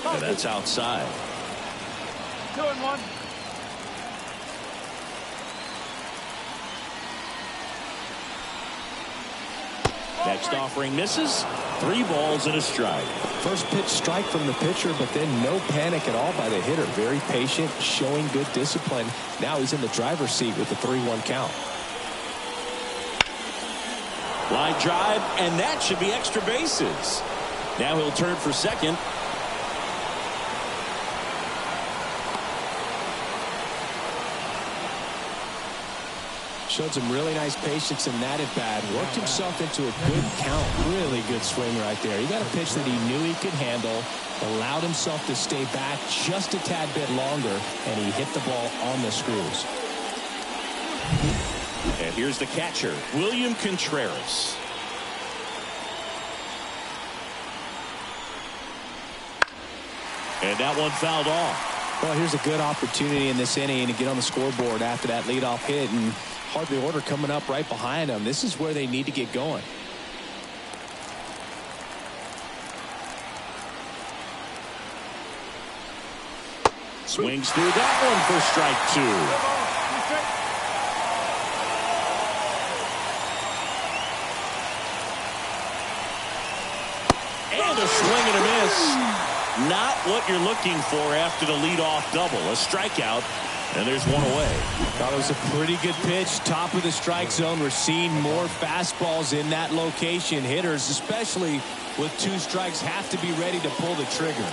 And that's outside. 2-1. Next offering misses. 3 balls and a strike. First pitch strike from the pitcher, but then no panic at all by the hitter. Very patient, showing good discipline. Now he's in the driver's seat with the 3-1 count. Line drive, and that should be extra bases. Now he'll turn for second. Showed some really nice patience in that at bat. Worked himself into a good count. Really good swing right there. He got a pitch that he knew he could handle. Allowed himself to stay back just a tad bit longer. And he hit the ball on the screws. And here's the catcher, William Contreras. And that one fouled off. Well, here's a good opportunity in this inning to get on the scoreboard after that leadoff hit, and hardly order coming up right behind them. This is where they need to get going. Swings through that one for strike 2. And a swing and a miss. Not what you're looking for after the leadoff double. A strikeout, and there's one away. Thought it was a pretty good pitch. Top of the strike zone. We're seeing more fastballs in that location. Hitters, especially with 2 strikes, have to be ready to pull the trigger.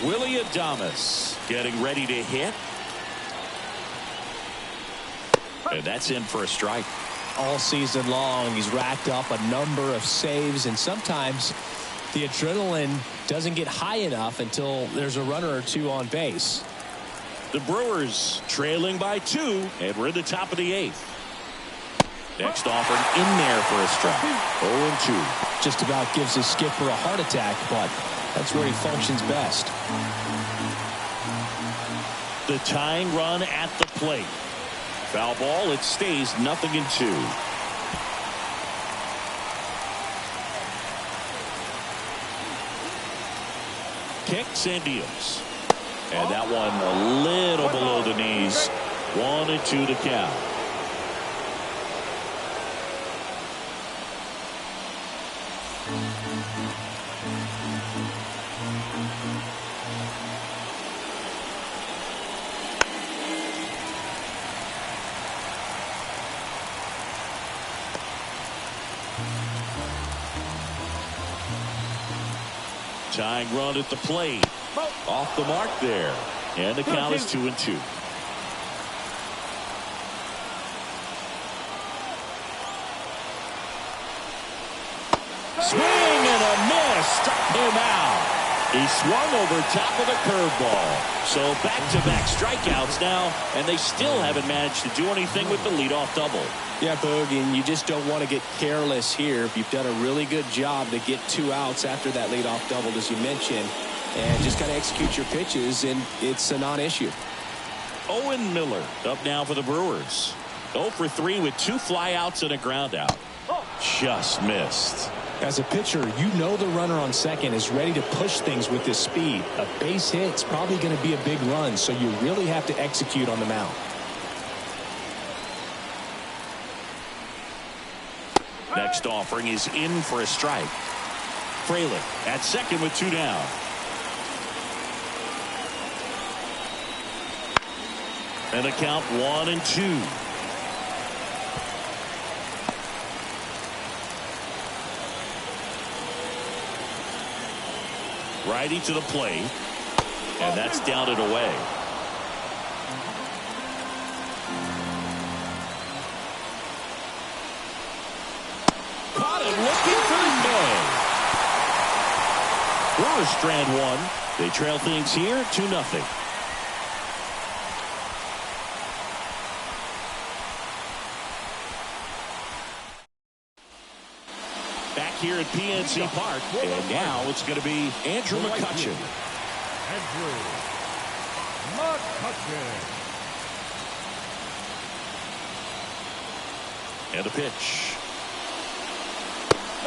Willie Adames getting ready to hit. And that's in for a strike. All season long, he's racked up a number of saves, and sometimes the adrenaline doesn't get high enough until there's a runner or 2 on base. The Brewers trailing by 2, and we're in the top of the 8th. Next offering in there for a strike. 0-2. Just about gives his skipper a heart attack, but that's where he functions best. The tying run at the plate. Foul ball, it stays 0-2. Kicks and deals. And that one a little below the knees. 1-2 to count. Tying run at the plate. Off the mark there. And the count is 2-2. Swing and a miss. Struck him out. He swung over top of the curveball. So back-to-back strikeouts now, and they still haven't managed to do anything with the leadoff double. Yeah, Boog, and you just don't want to get careless here. You've done a really good job to get 2 outs after that leadoff double, as you mentioned, and just got to execute your pitches, and it's a non-issue. Owen Miller up now for the Brewers. 0 for 3 with 2 flyouts and a ground out. Just missed. As a pitcher, you know the runner on second is ready to push things with his speed. A base hit's probably going to be a big run, so you really have to execute on the mound. Next offering is in for a strike. Frelick at second with 2 down. And the count 1-2. Righty to the plate, and that's down and away. Caught it, looking for the bag. Brewers strand 1. They trail things here 2-0. back here at PNC Park. And now it's going to be Andrew McCutchen. Andrew McCutchen. And a pitch.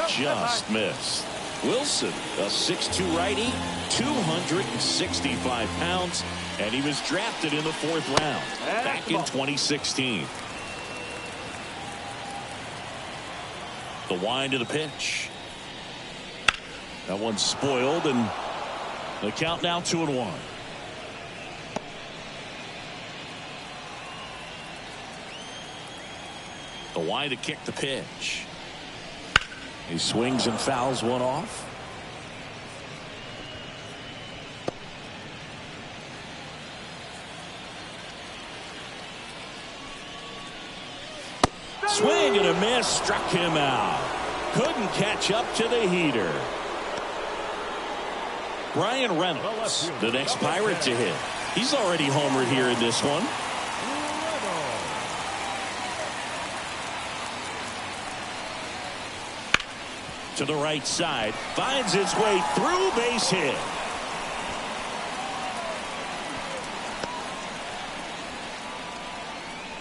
Just missed. Wilson, a 6'2" righty, 265 pounds, and he was drafted in the 4th round back in 2016. The wind of the pitch. That one's spoiled, and the count now 2-1. The wind to kick the pitch. He swings and fouls one off. Swing and a miss, struck him out. Couldn't catch up to the heater. Brian Reynolds, the next Pirate to hit. He's already homered here in this one. To the right side, finds its way through, base hit.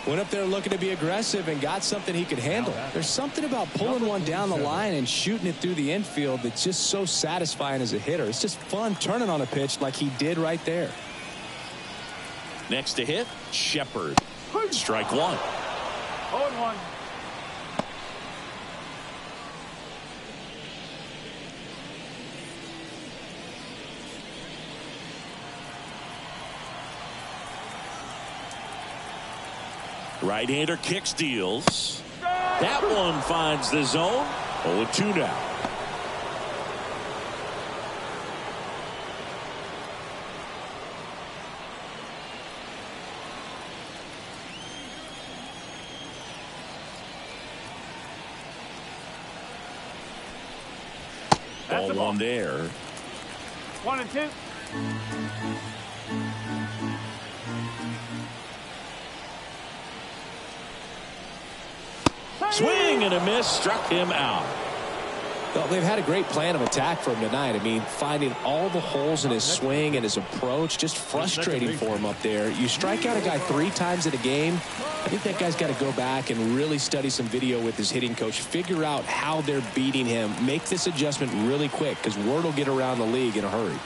Went up there looking to be aggressive and got something he could handle. There's something about pulling one down the line and shooting it through the infield that's just so satisfying as a hitter. It's just fun turning on a pitch like he did right there. Next to hit, Shepard. Strike one. 0-1. Right-hander kicks, deals. That one finds the zone. 0-2 now. Ball one there. 1-2. Swing and a miss, struck him out. Well, they've had a great plan of attack for him tonight. I mean, finding all the holes in his swing and his approach, just frustrating for him up there. You strike out a guy 3 times in a game, I think that guy's got to go back and really study some video with his hitting coach, figure out how they're beating him, make this adjustment really quick, because word will get around the league in a hurry.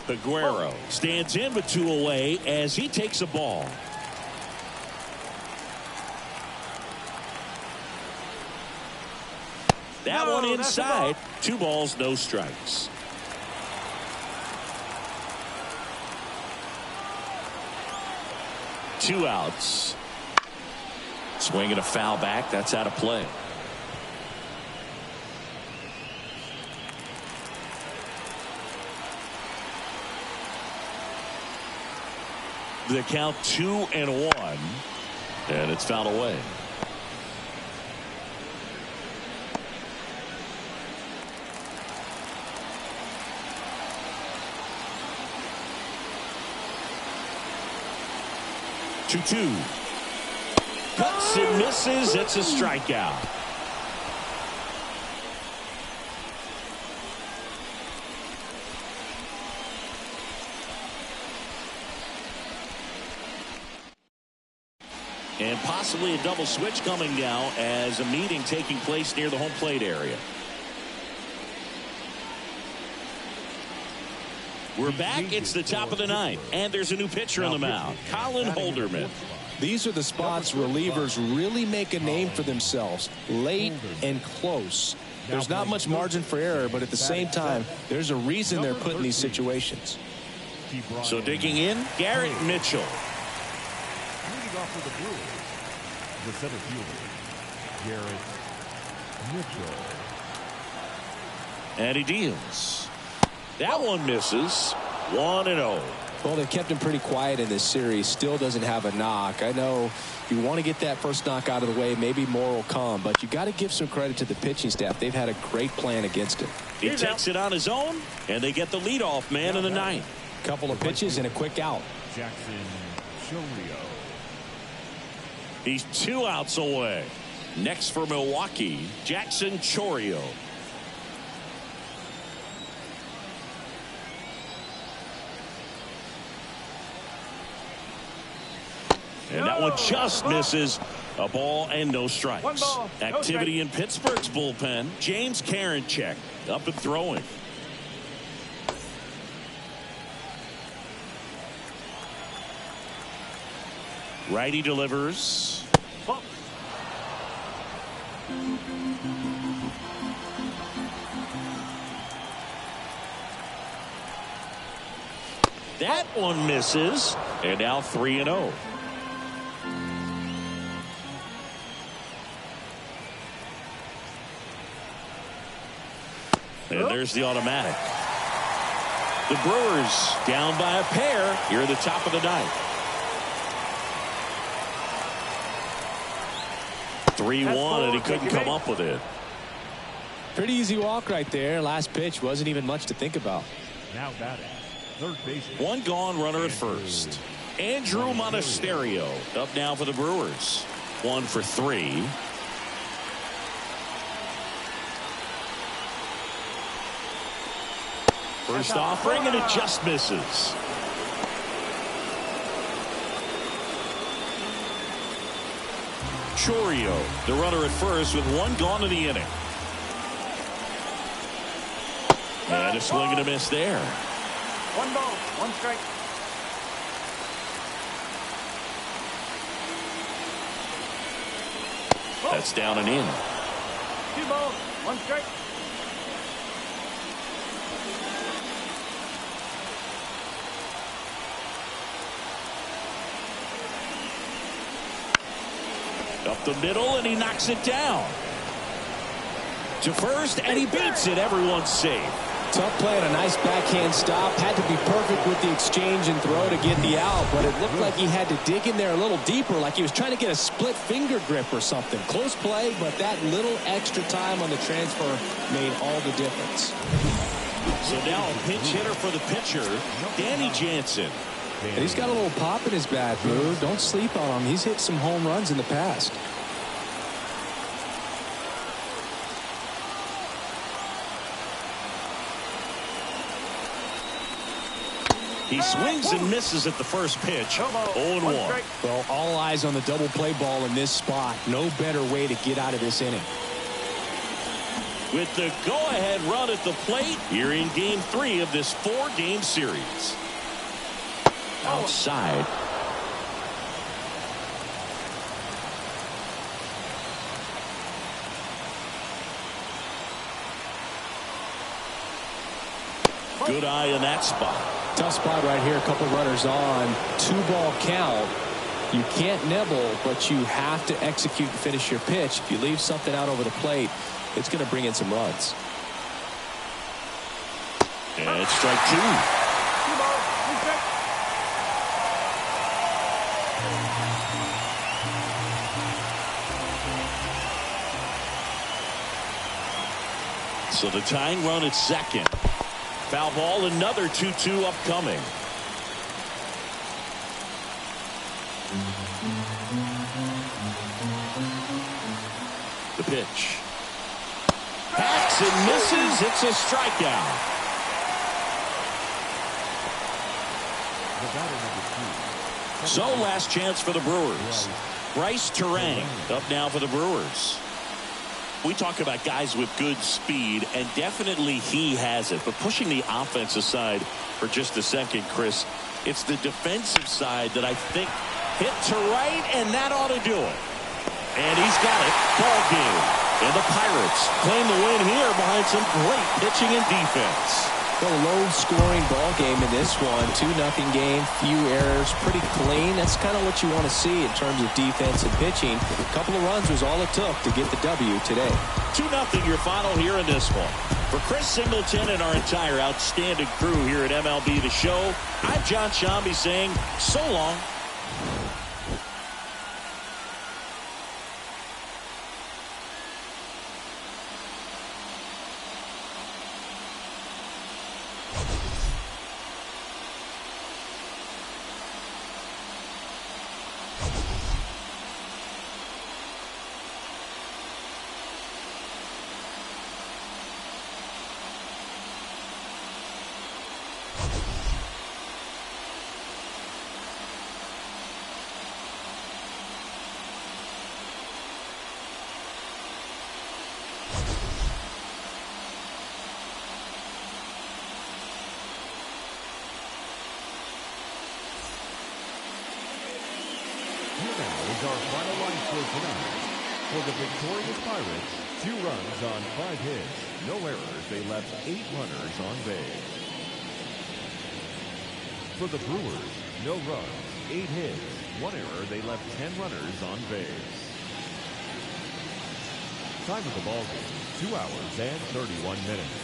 Aguero stands in with 2 away as he takes a ball. That one inside. 2 balls, no strikes. Two outs. Swing and a foul back. That's out of play. The count 2-1, and it's fouled away. Two. Cuts and misses. It's a strikeout. And possibly a double switch coming now as a meeting taking place near the home plate area. We're back. It's the top of the 9th, and there's a new pitcher on the mound, Colin Holderman. These are the spots relievers really make a name for themselves, late and close. There's not much margin for error, but at the same time, there's a reason they're put in these situations. So digging in, Garrett Mitchell. Leading off for the Brewers, the center fielder, Garrett Mitchell. And he deals. That one misses. 1-0. Well, they've kept him pretty quiet in this series. Still doesn't have a knock. I know you want to get that first knock out of the way. Maybe more will come, but you got to give some credit to the pitching staff. They've had a great plan against him. He takes it on his own, and they get the leadoff man in the 9th. Couple of pitches and a quick out. Jackson Chorio. He's 2 outs away. Next for Milwaukee, Jackson Chorio. one just misses. A ball and no strikes. One ball, no Activity strike. in Pittsburgh's bullpen. James Karinchak up and throwing. Righty delivers. Ball. That one misses. And now 3-0. And there's the automatic. The Brewers down by a pair here at the top of the ninth. 3-1, and he couldn't come up with it. Pretty easy walk right there. Last pitch wasn't even much to think about. Now batting, third base. One gone, runner at first. Andrew Monasterio up now for the Brewers. 1 for 3. First offering, and it just misses. Chorio, the runner at first, with one gone in the inning. And a swing and a miss there. 1 ball, 1 strike. That's down and in. 2 balls, 1 strike. Up the middle, and he knocks it down. To first, and he beats it. Everyone's safe. Tough play and a nice backhand stop. Had to be perfect with the exchange and throw to get the out, but it looked like he had to dig in there a little deeper, like he was trying to get a split finger grip or something. Close play, but that little extra time on the transfer made all the difference. So now a pinch hitter for the pitcher, Danny Jansen. And he's got a little pop in his bat, Boo. Don't sleep on him. He's hit some home runs in the past. He swings and misses at the first pitch. 0-1. Well, all eyes on the double play ball in this spot. No better way to get out of this inning. With the go-ahead run at the plate here in Game 3 of this 4-game series. Outside. Good eye in that spot. Tough spot right here. A couple runners on. 2-ball count. You can't nibble, but you have to execute and finish your pitch. If you leave something out over the plate, it's going to bring in some runs. And it's strike 2. 2 balls, 1 strike. So the tying run at second. Foul ball, another 2-2 upcoming. The pitch. Hacks and misses. It's a strikeout. So last chance for the Brewers. Bryce Terang up now for the Brewers. We talk about guys with good speed, and definitely he has it. But pushing the offense aside for just a second, Chris, it's the defensive side that I think hit to right, and that ought to do it. And he's got it. Ball game. And the Pirates claim the win here behind some great pitching and defense. Well, low-scoring ball game in this one. 2-0 game, few errors, pretty clean. That's kind of what you want to see in terms of defense and pitching. A couple of runs was all it took to get the W today. 2-0 your final here in this one. For Chris Singleton and our entire outstanding crew here at MLB The Show, I'm John Shambi saying so long. is our final line score tonight. For the victorious Pirates, 2 runs on 5 hits. No errors. They left 8 runners on base. For the Brewers, no runs, 8 hits. 1 error. They left 10 runners on base. Time of the ball game, 2 hours and 31 minutes.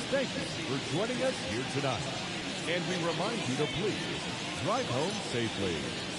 Thank you for joining us here tonight. And we remind you to please drive home safely.